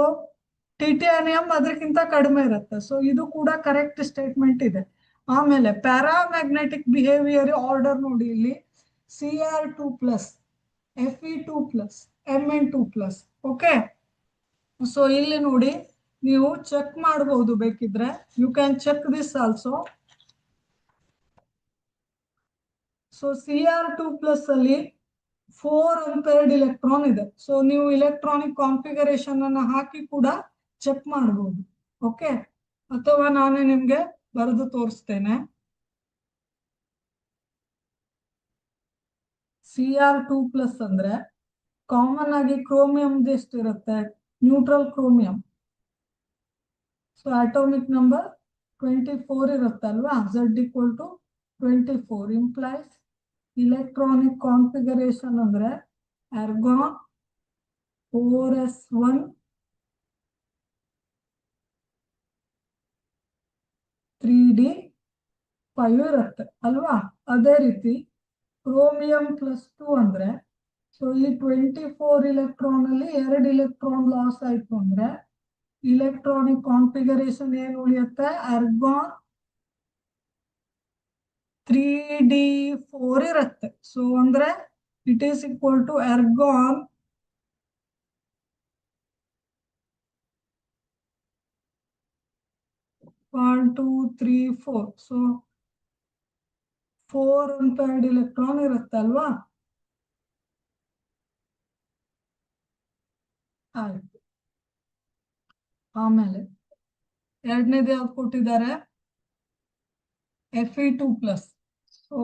titanium ಅದಕ್ಕಿಂತ ಕಡಿಮೆ ಇರುತ್ತೆ. ಸೊ ಇದು ಕೂಡ ಕರೆಕ್ಟ್ ಸ್ಟೇಟ್ಮೆಂಟ್ ಇದೆ. ಆಮೇಲೆ ಪ್ಯಾರಾಮ್ಯಾಗ್ನೆಟಿಕ್ ಬಿಹೇವಿಯರ್ ಆರ್ಡರ್ ನೋಡಿ, ಇಲ್ಲಿ Cr2+, Fe2+, Mn2+. Okay, so ಇಲ್ಲಿ ನೋಡಿ ನೀವು ಚೆಕ್ ಮಾಡಬಹುದು ಬೇಕಿದ್ರೆ. You can check this also. So Cr2+ ಅಲ್ಲಿ 4 ಅನ್ಪೇರ್ಡ್ ಇಲೆಕ್ಟ್ರಾನ್ ಇದೆ. ಸೊ ನೀವು ಇಲೆಕ್ಟ್ರಾನಿಕ್ ಕಾನ್ಫಿಗರೇಷನ್ ಅನ್ನ ಹಾಕಿ ಕೂಡ ಚೆಕ್ ಮಾಡಬಹುದು. ಓಕೆ, ಅಥವಾ ನಾನೇ ನಿಮ್ಗೆ ಬರೆದು ತೋರಿಸ್ತೇನೆ. Cr2+ ಅಂದ್ರೆ ಕಾಮನ್ ಆಗಿ ಕ್ರೋಮಿಯಂ ಎಷ್ಟಿರುತ್ತೆ? Neutral chromium. So atomic number 24 ಇರುತ್ತಲ್ವಾ, Z = 24 ಇಂಪ್ಲೈಸ್ ಇಲೆಕ್ಟ್ರಾನಿಕ್ ಕಾನ್ಫಿಗರೇಷನ್ ಅಂದ್ರೆ ಆರ್ಗಾನ್ 4s1 3d5 ಇರುತ್ತೆ ಅಲ್ವಾ. ಅದೇ ರೀತಿ ಕ್ರೋಮಿಯಂ +2 ಅಂದ್ರೆ, ಸೊ ಈ 24 ಇಲೆಕ್ಟ್ರಾನ್ ಅಲ್ಲಿ 2 ಇಲೆಕ್ಟ್ರಾನ್ ಲಾಸ್ ಆಯ್ತು ಅಂದ್ರೆ ಇಲೆಕ್ಟ್ರಾನಿಕ್ ಕಾನ್ಫಿಗರೇಷನ್ ಏನು ಉಳಿಯುತ್ತೆ? ಆರ್ಗಾನ್ 3d4 ಇರುತ್ತೆ. ಸೊ ಅಂದ್ರೆ it is equal to argon 1 2 3 4. So 4 unpaired electron ಇರುತ್ತೆ ಅಲ್ವಾ. ಆಯ್ತು, ಆಮೇಲೆ ಎರಡನೇದು ಯಾವ್ದು ಕೊಟ್ಟಿದ್ದಾರೆ? Fe2+. ಸೊ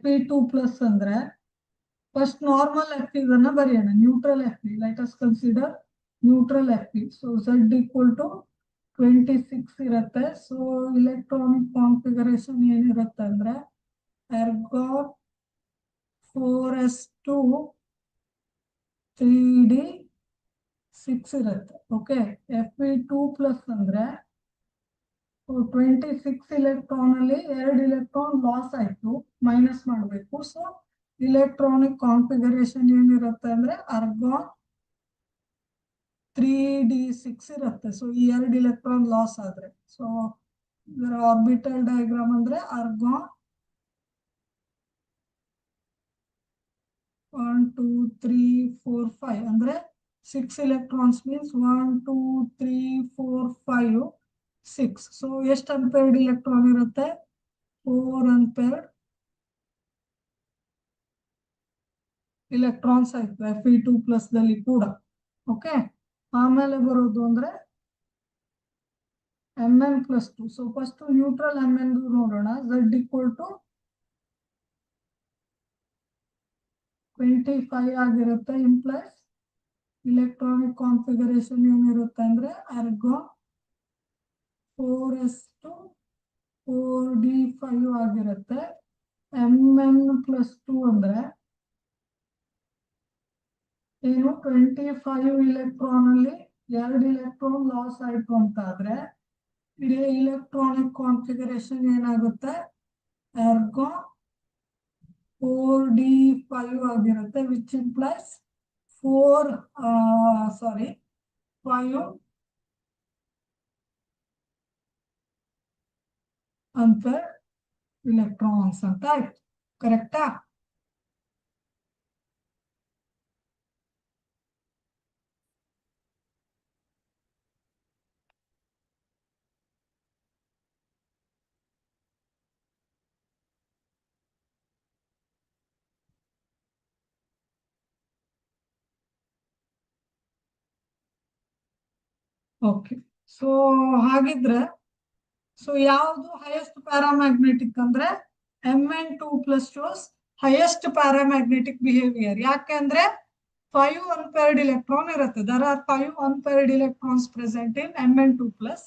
Fe2+ ಅಂದ್ರೆ ಫಸ್ಟ್ ನಾರ್ಮಲ್ Fe ಅನ್ನ ಬರೆಯೋಣ. Neutral Fe, let us consider neutral Fe. So Z = 26 ಇರುತ್ತೆ. ಸೊ ಇಲೆಕ್ಟ್ರಾನಿಕ್ ಕಾನ್ಫಿಗರೇಷನ್ ಏನಿರುತ್ತೆ ಅಂದ್ರೆ ಆರ್ಗಾನ್ 4s2 3d6 ಇರುತ್ತೆ. ಓಕೆ, Fe2+ ಅಂದ್ರೆ 26 ಇಲೆಕ್ಟ್ರಾನ್ ಅಲ್ಲಿ 2 ಇಲೆಕ್ಟ್ರಾನ್ ಲಾಸ್ ಆಯ್ತು, ಮೈನಸ್ ಮಾಡಬೇಕು. ಸೊ ಇಲೆಕ್ಟ್ರಾನಿಕ್ ಕಾನ್ಫಿಗರೇಷನ್ ಏನಿರುತ್ತೆ ಅಂದ್ರೆ ಆರ್ಗಾನ್ 3d6 ಇರುತ್ತೆ. ಸೊ ಈ 2 ಇಲೆಕ್ಟ್ರಾನ್ ಲಾಸ್ ಆದ್ರೆ, ಸೊ ಇದರ ಆರ್ಬಿಟಲ್ ಡಯಾಗ್ರಾಮ್ ಅಂದ್ರೆ ಆರ್ಗಾನ್ 1 2 3 4 5 ಅಂದ್ರೆ 6 electrons means 1 2 3 4 5 6. ಸೊ ಎಷ್ಟು ಅನ್ಪೇರ್ಡ್ ಇಲೆಕ್ಟ್ರಾನ್ ಇರುತ್ತೆ? 4 ಅನ್ಪೇರ್ಡ್ ಇಲೆಕ್ಟ್ರಾನ್ಸ್ ಆಯ್ತು Fe2+ ದಲ್ಲಿ ಕೂಡ. ಓಕೆ, ಆಮೇಲೆ ಬರೋದು ಅಂದ್ರೆ Mn+2. So first neutral Mn ನೋಡೋಣ. Z = 25 ಆಗಿರುತ್ತೆ. ಇಂಪ್ಲೈಸ್ ಇಲೆಕ್ಟ್ರಾನಿಕ್ ಕಾನ್ಫಿಗರೇಷನ್ ಏನಿರುತ್ತೆ ಅಂದ್ರೆ ಆರ್ಗಾನ್ 4s2 4d5 ಆಗಿರುತ್ತೆ. Mn+2 ಅಂದ್ರೆ ಏನು? 25 ಇಲೆಕ್ಟ್ರಾನ್ ಅಲ್ಲಿ 2 ಇಲೆಕ್ಟ್ರಾನ್ ಲಾಸ್ ಆಯ್ತು ಅಂತ ಆದ್ರೆ ಇಡೀ ಇಲೆಕ್ಟ್ರಾನಿಕ್ ಕಾನ್ಫಿಗರೇಷನ್ ಏನಾಗುತ್ತೆ? ಆರ್ಗಾನ್ 4d5 ಆಗಿರುತ್ತೆ, ವಿಚ್ ಇಂಪ್ಲೈಸ್ 5 ಅನ್ಪೇರ್ಡ್ ಇಲೆಕ್ಟ್ರಾನ್ಸ್ ಅಂತ ಆಯ್ತು. ಕರೆಕ್ಟಾ? ಓಕೆ, ಸೊ ಹಾಗಿದ್ರೆ ಸೊ ಯಾವುದು ಹೈಯೆಸ್ಟ್ ಪ್ಯಾರಾಮ್ಯಾಗ್ನೆಟಿಕ್ ಅಂದ್ರೆ Mn2+ shows highest paramagnetic behaviour. ಯಾಕೆಂದ್ರೆ 5 ಅನ್ಪೇರ್ಡ್ ಇಲೆಕ್ಟ್ರಾನ್ ಇರುತ್ತೆ. There are 5 unpaired electrons present in Mn2+.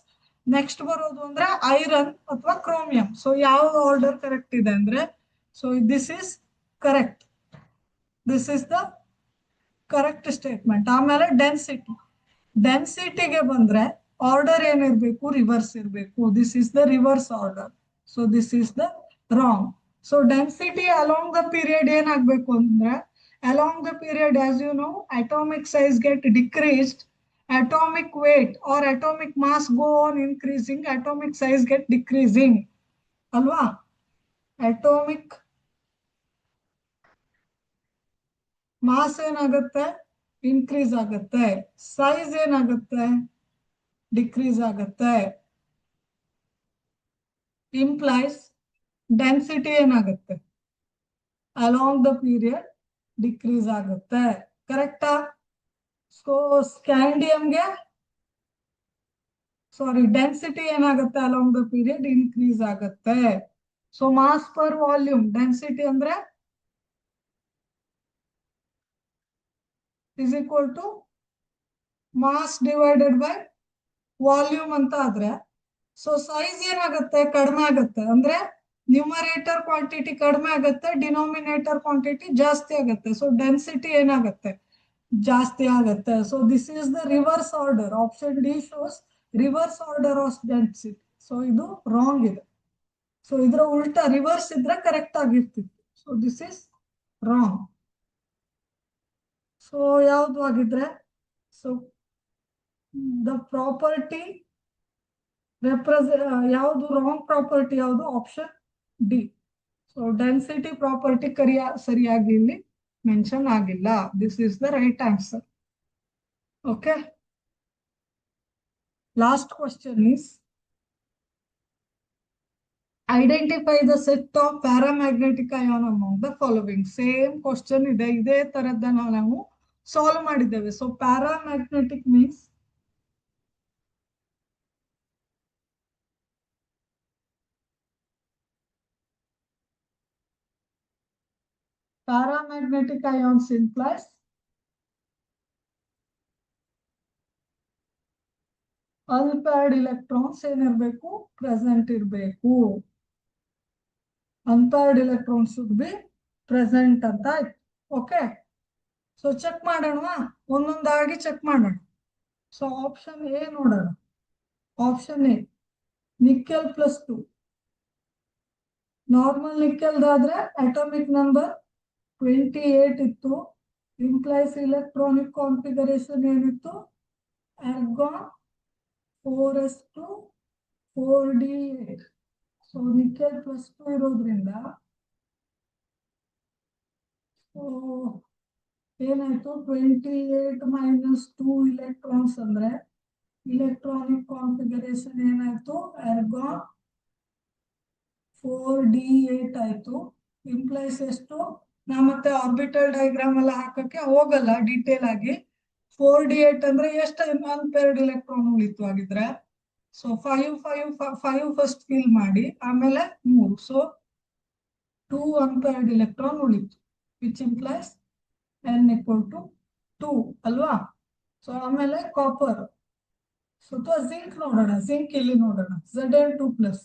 Next ಬರೋದು ಅಂದ್ರೆ ಐರನ್ ಅಥವಾ ಕ್ರೋಮಿಯಂ. ಸೊ ಯಾವ ಆರ್ಡರ್ ಕರೆಕ್ಟ್ ಇದೆ ಅಂದ್ರೆ, so this is correct, this is the correct statement. ಆಮೇಲೆ ಡೆನ್ಸಿಟಿಗೆ ಬಂದ್ರೆ ಆರ್ಡರ್ ಏನಿರ್ಬೇಕು? ರಿವರ್ಸ್ ಇರಬೇಕು. This is the reverse order. So this is the wrong. So density along the period ಏನಾಗಬೇಕು ಅಂದ್ರೆ, along the period as you know atomic size get decreased, atomic weight or atomic mass go on increasing, atomic size get decreasing ಅಲ್ವಾ. Atomic mass ಏನಾಗುತ್ತೆ? Increase ಆಗುತ್ತೆ. Size ಏನಾಗುತ್ತೆ? Decrease ಆಗುತ್ತೆ. Implies density ಏನಾಗುತ್ತೆ along the period decrease ಆಗುತ್ತೆ. ಕರೆಕ್ಟಾ? So ಸ್ಕ್ಯಾಂಡಿಯಂಗೆ sorry density ಏನಾಗುತ್ತೆ ಅಲಾಂಗ್ ದ ಪೀರಿಯಡ್ ಇನ್ಕ್ರೀಸ್ ಆಗುತ್ತೆ. So mass per volume density ಅಂದ್ರೆ is equal to mass divided by volume ಅಂತ ಆದ್ರೆ, ಸೊ ಸೈಜ್ ಏನಾಗುತ್ತೆ ಕಡಿಮೆ ಆಗುತ್ತೆ. ಅಂದ್ರೆ ನ್ಯೂಮರೇಟರ್ ಕ್ವಾಂಟಿಟಿ ಕಡಿಮೆ ಆಗುತ್ತೆ, ಡಿನೋಮಿನೇಟರ್ ಕ್ವಾಂಟಿಟಿ ಜಾಸ್ತಿ ಆಗುತ್ತೆ. ಸೊ ಡೆನ್ಸಿಟಿ ಏನಾಗುತ್ತೆ ಜಾಸ್ತಿ ಆಗುತ್ತೆ. So this is the reverse order. Option D shows reverse order of density. So ಇದು ರಾಂಗ್ ಇದೆ. ಸೊ ಇದರ ಉಲ್ಟಾ ರಿವರ್ಸ್ ಇದ್ರೆ ಕರೆಕ್ಟ್ ಆಗಿರ್ತಿತ್ತು. So this is wrong. So ಯಾವ್ದು ಆಗಿದ್ರೆ, ಸೊ ದ ಪ್ರಾಪರ್ಟಿ ಯಾವುದು ರಾಂಗ್ ಪ್ರಾಪರ್ಟಿ ಯಾವುದು? Option D. So density property ಸರಿಯಾಗಿ ಇಲ್ಲಿ ಮೆನ್ಷನ್ ಆಗಿಲ್ಲ. This is the right answer. Okay, last question is identify the set of paramagnetic ion among the following. Same question ಇದೆ, ಇದೇ ತರದನ್ನ ನಾವು solve ಮಾಡಿದ್ದೇವೆ. So paramagnetic means paramagnetic ions implies unpaired electrons ಏನಿರ್ಬೇಕು present ಇರಬೇಕು. Unpaired electrons should be present ಅಂತ ಆಯ್ತು. Okay, so check ಮಾಡೋಣ, ಒಂದೊಂದಾಗಿ ಚೆಕ್ ಮಾಡೋಣ. ಸೊ ಆಪ್ಷನ್ ಎ ನೋಡೋಣ. Option A nickel +2. ನಾರ್ಮಲ್ ನಿಕೆಲ್ದಾದ್ರೆ ಅಟಾಮಿಕ್ ನಂಬರ್ 28 ಇತ್ತು. ಇಂಪ್ಲೈಸ್ ಇಲೆಕ್ಟ್ರಾನಿಕ್ ಕಾನ್ಫಿಗರೇಷನ್ ಏನಿತ್ತು? Argon 4s2 4d8. So nickel +2 ಇರೋದ್ರಿಂದ ಏನಾಯ್ತು? 28 - 2 ಇಲೆಕ್ಟ್ರಾನ್ಸ್ ಅಂದ್ರೆ ಇಲೆಕ್ಟ್ರಾನಿಕ್ ಕಾನ್ಫಿಗರೇಷನ್ ಏನಾಯ್ತು? ಆರ್ಗಾನ್ 4d8 ಆಯ್ತು. ಇಂಪ್ಲೈಸ್ ಎಷ್ಟು? ನಾ ಮತ್ತೆ ಆರ್ಬಿಟಲ್ ಡಯಾಗ್ರಾಮ್ ಎಲ್ಲ ಹಾಕಕ್ಕೆ ಹೋಗಲ್ಲ ಡೀಟೇಲ್ ಆಗಿ. 4d8 ಅಂದ್ರೆ ಎಷ್ಟು ಅನ್ಪೇರ್ಡ್ ಇಲೆಕ್ಟ್ರಾನ್ ಉಳಿತು ಆಗಿದ್ರೆ? ಸೊ 5 ಫಸ್ಟ್ ಫಿಲ್ ಮಾಡಿ, ಆಮೇಲೆ 3. ಸೊ 2 ಅನ್ಪೇರ್ಡ್ ಇಲೆಕ್ಟ್ರಾನ್ ಉಳಿತು, ವಿಚ್ ಇಂಪ್ಲೈಸ್ n = 2 ಅಲ್ವಾ? ಸೊ ಆಮೇಲೆ ಕಾಪರ್. ಸೊ ಜಿಂಕ್ ನೋಡೋಣ. ಜಿಂಕ್ ಇಲ್ಲಿ ನೋಡೋಣ. Zn2+.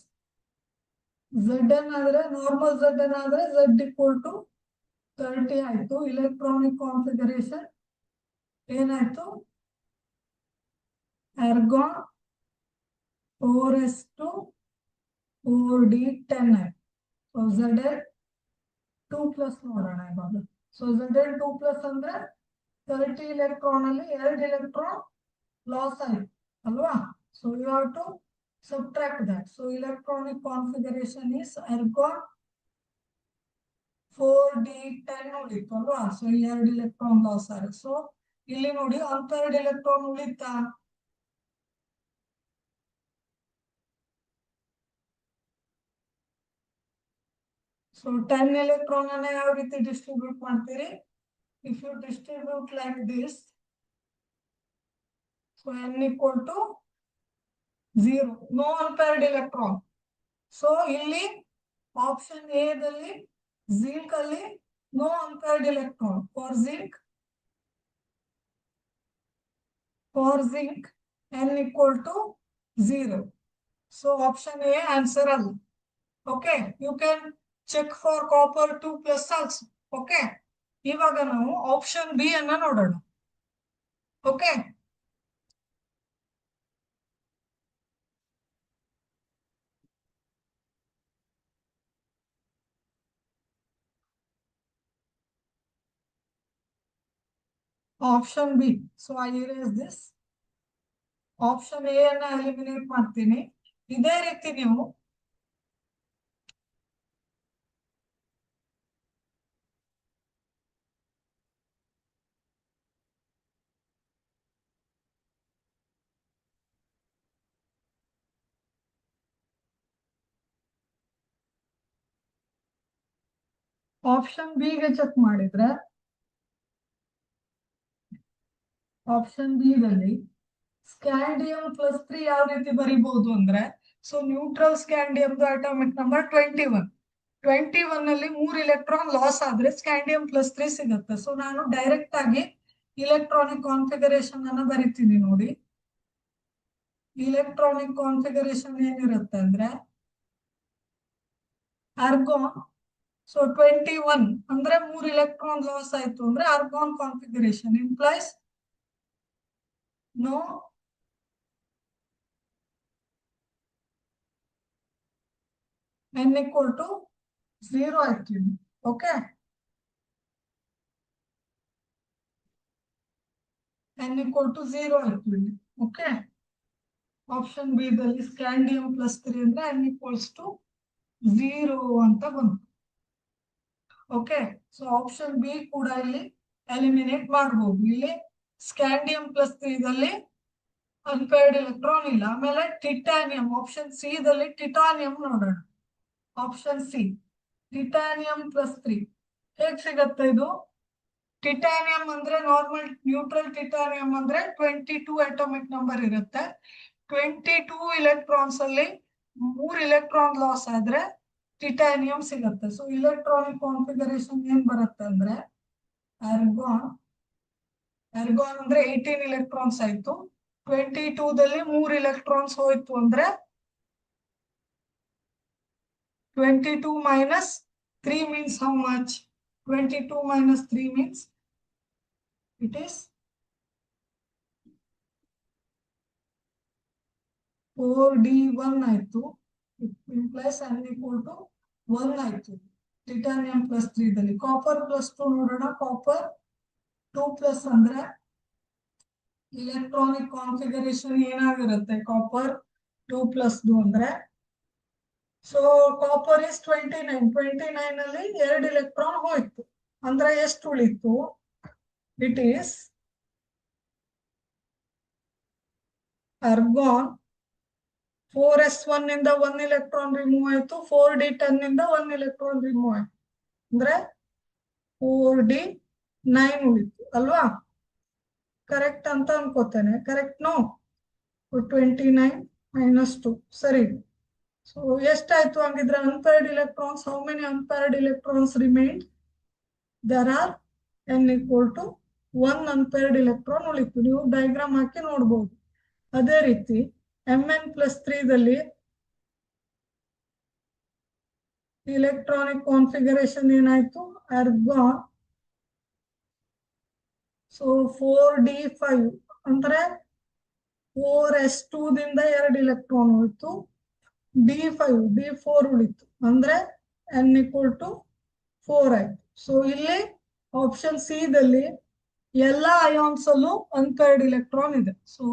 Zn ಆದ್ರೆ ನಾರ್ಮಲ್ Zn ಆದ್ರೆ Z = 30 ಆಯ್ತು. ಇಲೆಕ್ಟ್ರಾನಿಕ್ ಕಾನ್ಫಿಗರೇಷನ್ ಏನಾಯ್ತು? ಆರ್ಗಾನ್ 4s2 4d10 ಆಯ್ತು. ಸೊ Zn2+ ನೋಡೋಣ ಇವಾಗ. ಸೊ Zn2+ ಅಂದ್ರೆ 30 ಇಲೆಕ್ಟ್ರಾನ್ ಅಲ್ಲಿ 2 ಇಲೆಕ್ಟ್ರಾನ್ ಲಾಸ್ ಆಯ್ತು ಅಲ್ವಾ? So you have to subtract that. So electronic configuration is argon 4d10 ಉಳಿತು ಅಲ್ವಾ? ಸೊ 2 ಇಲೆಕ್ಟ್ರಾನ್ ಲಾಸ್ ಆಗಿದೆ. ಸೊ ಇಲ್ಲಿ ನೋಡಿ ಅನ್ಪೇರ್ಡ್ ಇಲೆಕ್ಟ್ರಾನ್ ಉಳಿತಾ? ಸೊ 10 ಎಲೆಕ್ಟ್ರಾನ್ ಅನ್ನ ಯಾವ ರೀತಿ ಡಿಸ್ಟ್ರಿಬ್ಯೂಟ್ ಮಾಡ್ತೀರಿ? If you distribute like this, so n = 0, no unpaired electron. So ಇಲ್ಲಿ ಆಪ್ಷನ್ ಎ ದಲ್ಲಿ ಜಿಂಕ್ ಅಲ್ಲಿ no unpaired electron. For zinc n = 0. So option A answer ಅಲ್ಲ. Okay, you can check for copper 2+ also. Okay, ಇವಾಗ ನಾವು option B ಅನ್ನ ನೋಡೋಣ. Okay, option B. So I erase this. Option A ಅನ್ನ eliminate ಮಾಡ್ತೀನಿ. ಇದೇ ರೀತಿ ನೀವು ಆಪ್ಷನ್ ಬಿ ಗೆ ಚೆಕ್ ಮಾಡಿದ್ರೆ ಆಪ್ಷನ್ ಬಿ ದಲ್ಲಿ ಸ್ಕ್ಯಾಂಡಿಯಂ +3 ಯಾವ ರೀತಿ ಬರಿಬಹುದು ಅಂದ್ರೆ, so neutral scandium atomic number 21. 21 ಅಲ್ಲಿ 3 ಇಲೆಕ್ಟ್ರಾನ್ ಲಾಸ್ ಆದ್ರೆ ಸ್ಕ್ಯಾಂಡಿಯಂ +3 ಸಿಗುತ್ತೆ. ಸೊ ನಾನು ಡೈರೆಕ್ಟ್ ಆಗಿ ಇಲೆಕ್ಟ್ರಾನಿಕ್ ಕಾನ್ಫಿಗರೇಷನ್ ಅನ್ನ ಬರಿತೀನಿ ನೋಡಿ. ಇಲೆಕ್ಟ್ರಾನಿಕ್ ಕಾನ್ಫಿಗರೇಷನ್ ಏನಿರುತ್ತೆ ಅಂದ್ರೆ ಆರ್ಗಾನ್. ಸೊ 21 ಅಂದ್ರೆ 3 ಇಲೆಕ್ಟ್ರಾನ್ ಲಾಸ್ ಆಯ್ತು ಅಂದ್ರೆ argon configuration implies no n equal to 0 ಆಯ್ತು. ಓಕೆ, n equal to 0 ಆಯ್ತು ಇಲ್ಲಿ. ಓಕೆ, ಆಪ್ಷನ್ ಬಿ ದಲ್ಲಿ ಸ್ಕ್ಯಾಂಡಿಯಂ +3 ಅಂದ್ರೆ n equals to 0 ಅಂತ ಬಂತು. ಓಕೆ, ಸೊ ಆಪ್ಷನ್ ಬಿ ಕೂಡ ಇಲ್ಲಿ ಎಲಿಮಿನೇಟ್ ಮಾಡಬಹುದು. ಇಲ್ಲಿ ಸ್ಕ್ಯಾಂಡಿಯಂ +3 ದಲ್ಲಿ ಅನ್ಪೇರ್ಡ್ ಎಲೆಕ್ಟ್ರಾನ್ ಇಲ್ಲ. ಆಮೇಲೆ ಟಿಟಾನಿಯಂ ಆಪ್ಷನ್ ಸಿ ದಲ್ಲಿ ಟಿಟಾನಿಯಂ ನೋಡೋಣ. ಆಪ್ಷನ್ ಸಿ ಟಿಟಾನಿಯಂ +3 ಹೇಗ್ ಸಿಗತ್ತೆ ಇದು? ಟಿಟಾನಿಯಂ ಅಂದ್ರೆ ನಾರ್ಮಲ್ ನ್ಯೂಟ್ರಲ್ ಟಿಟಾನಿಯಂ ಅಂದ್ರೆ 22 ಅಟಾಮಿಕ್ ನಂಬರ್ ಇರುತ್ತೆ. 22 ಇಲೆಕ್ಟ್ರಾನ್ಸ್ ಅಲ್ಲಿ 3 ಇಲೆಕ್ಟ್ರಾನ್ ಲಾಸ್ ಆದ್ರೆ ಟಿಟಾನಿಯಂ ಸಿಗುತ್ತೆ. ಸೊ ಇಲೆಕ್ಟ್ರಾನಿಕ್ ಕಾನ್ಫಿಗರೇಷನ್ ಏನ್ ಬರುತ್ತೆ ಅಂದ್ರೆ ಆರ್ಗಾನ್. ಆರ್ಗಾನ್ ಅಂದ್ರೆ 18 ಇಲೆಕ್ಟ್ರಾನ್ಸ್ ಆಯ್ತು. 22 ದಲ್ಲಿ 3 ಇಲೆಕ್ಟ್ರಾನ್ಸ್ ಹೋಯ್ತು ಅಂದ್ರೆ 22 minus 3 means how much? 22 minus 3 means it is 4d1 ಆಯ್ತು. implies n equal to 1 ಆಯ್ತು. ಟಿಟಾನಿಯಂ +3 ದಲ್ಲಿ ಕಾಪರ್ +2 ನೋಡೋಣ. ಕಾಪರ್ 2+ ಅಂದ್ರೆ ಇಲೆಕ್ಟ್ರಾನಿಕ್ ಕಾನ್ಫಿಗರೇಷನ್ ಏನಾಗಿರುತ್ತೆ ಕಾಪರ್ 2+ ಅಂದ್ರೆ? So copper is 29. 29 ಅಲ್ಲಿ 2 ಇಲೆಕ್ಟ್ರಾನ್ ಹೋಯ್ತು ಅಂದ್ರೆ ಎಷ್ಟು ಉಳಿತು? ಇಟ್ ಈಸ್ ಆರ್ಗಾನ್ 4s1 ಇಂದ 1 ಇಲೆಕ್ಟ್ರಾನ್ ರಿಮೂವ್ ಆಯ್ತು. 4d10 ಇಂದ 1 ಇಲೆಕ್ಟ್ರಾನ್ ರಿಮೂವ್ ಆಯ್ತು ಅಂದ್ರೆ 4d9 ಉಳಿತು ಅಲ್ವಾ? ಕರೆಕ್ಟ್ ಅಂತ ಅನ್ಕೋತೇನೆ. Correct no? 29 - 2 ಸರಿ. ಸೊ ಎಷ್ಟಾಯ್ತು ಹಂಗಿದ್ರೆ unpaired electrons? How many unpaired electrons remained? There are n equal to 1 unpaired electron ಉಳಿತು. ನೀವು ಡಯಾಗ್ರಾಮ್ ಹಾಕಿ ನೋಡ್ಬೋದು. ಅದೇ ರೀತಿ Mn+3 ದಲ್ಲಿ ಇಲೆಕ್ಟ್ರಾನಿಕ್ ಕಾನ್ಫಿಗರೇಷನ್ ಏನಾಯ್ತು? ಆರ್ಗಾನ್. ಸೊ 4d5 ಅಂದ್ರೆ 4s2 ದಿಂದ 2 ಇಲೆಕ್ಟ್ರಾನ್ ಹೋಯ್ತು. d4 ಉಳಿತು ಅಂದ್ರೆ n equal to 4 ಆಯ್ತು. ಸೊ ಇಲ್ಲಿ ಆಪ್ಷನ್ ಸಿ ದಲ್ಲಿ ಎಲ್ಲ ಅಯಾನ್ಸ್ ಅಲ್ಲೂ ಅನ್ಪೇರ್ಡ್ ಎಲೆಕ್ಟ್ರಾನ್ ಇದೆ. So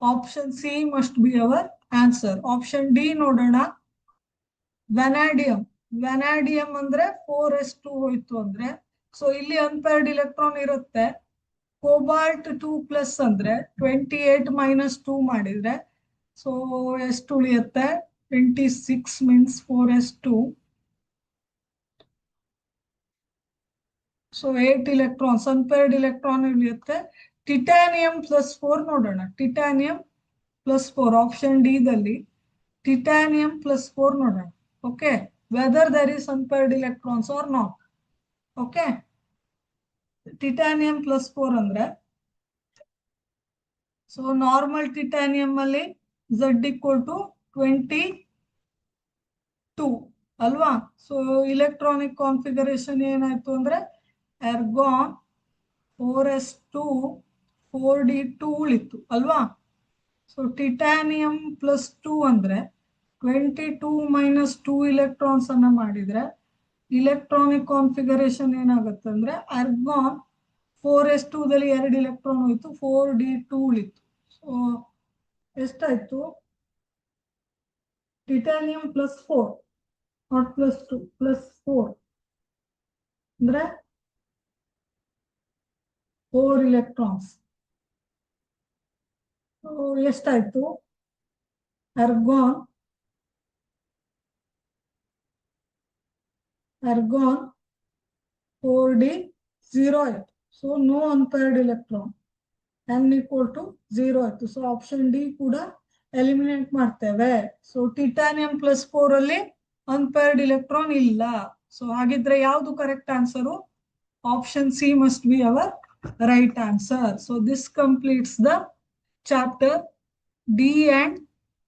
option C must be our answer. Option D ನೋಡೋಣ. ವ್ಯಾನಾಡಿಯಂ. ವ್ಯಾನಾಡಿಯಂ ಅಂದ್ರೆ 4s2 ಹೋಯ್ತು ಅಂದ್ರೆ, ಸೊ ಇಲ್ಲಿ ಅನ್ಪೇರ್ಡ್ ಎಲೆಕ್ಟ್ರಾನ್ ಇರುತ್ತೆ. ಕೋಬಾಲ್ಟ್ 2+ ಅಂದ್ರೆ 28 - 2 ಮಾಡಿದ್ರೆ ಸೊ ಎಷ್ಟು ಉಳಿಯುತ್ತೆ? 26 means 4s2. So 8 electrons unpaired electron ಉಳಿಯುತ್ತೆ. ಟಿಟಾನಿಯಂ +4 ನೋಡೋಣ. ಟಿಟಾನಿಯಂ +4 ಆಪ್ಷನ್ ಡಿ ದಲ್ಲಿ ಟಿಟಾನಿಯಂ +4 ನೋಡೋಣ. Okay, whether there is unpaired electrons are not. Okay, titanium +4 ಅಂದ್ರೆ ಸೊ ನಾರ್ಮಲ್ ಟಿಟಾನಿಯಂ ಅಲ್ಲಿ Z equal to 22 ಅಲ್ವಾ? ಸೊ ಇಲೆಕ್ಟ್ರಾನಿಕ್ ಕಾನ್ಫಿಗರೇಷನ್ ಏನಾಯ್ತು ಅಂದ್ರೆ ಆರ್ಗಾನ್ 4s2 4d2 ಉಳಿತು ಅಲ್ವಾ? ಸೊ ಟಿಟಾನಿಯಂ +2 ಅಂದ್ರೆ 22 - 2 ಇಲೆಕ್ಟ್ರಾನ್ಸ್ ಅನ್ನ ಮಾಡಿದ್ರೆ ಇಲೆಕ್ಟ್ರಾನಿಕ್ ಕಾನ್ಫಿಗರೇಷನ್ ಏನಾಗುತ್ತೆ ಅಂದ್ರೆ ಆರ್ಗಾನ್ 4s2 ದಲ್ಲಿ 2 ಇಲೆಕ್ಟ್ರಾನ್ ಹೋಯ್ತು. 4d2 ಉಳಿತು. ಸೊ ಎಷ್ಟಾಯ್ತು? ಟಿಟಾನಿಯಂ +4 ನಾಟ್ +2 +4 ಅಂದ್ರೆ 4 ಇಲೆಕ್ಟ್ರಾನ್ಸ್. ಎಷ್ಟಾಯ್ತು? ಆರ್ಗಾನ್ 4d 0 ಆಯ್ತು. So no unpaired electron, n equal to 0 ಆಯ್ತು. ಸೊ ಆಪ್ಷನ್ ಡಿ ಕೂಡ ಎಲಿಮಿನೇಟ್ ಮಾಡ್ತೇವೆ. ಸೊ ಟಿಟಾನಿಯಂ ಪ್ಲಸ್ 4 ಅಲ್ಲಿ ಅನ್ಪೇರ್ಡ್ ಇಲೆಕ್ಟ್ರಾನ್ ಇಲ್ಲ. ಸೊ ಹಾಗಿದ್ರೆ ಯಾವುದು correct answer? Option C must be our right answer. So this completes the chapter D and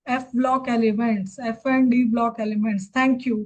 F block elements, F and D block elements. Thank you.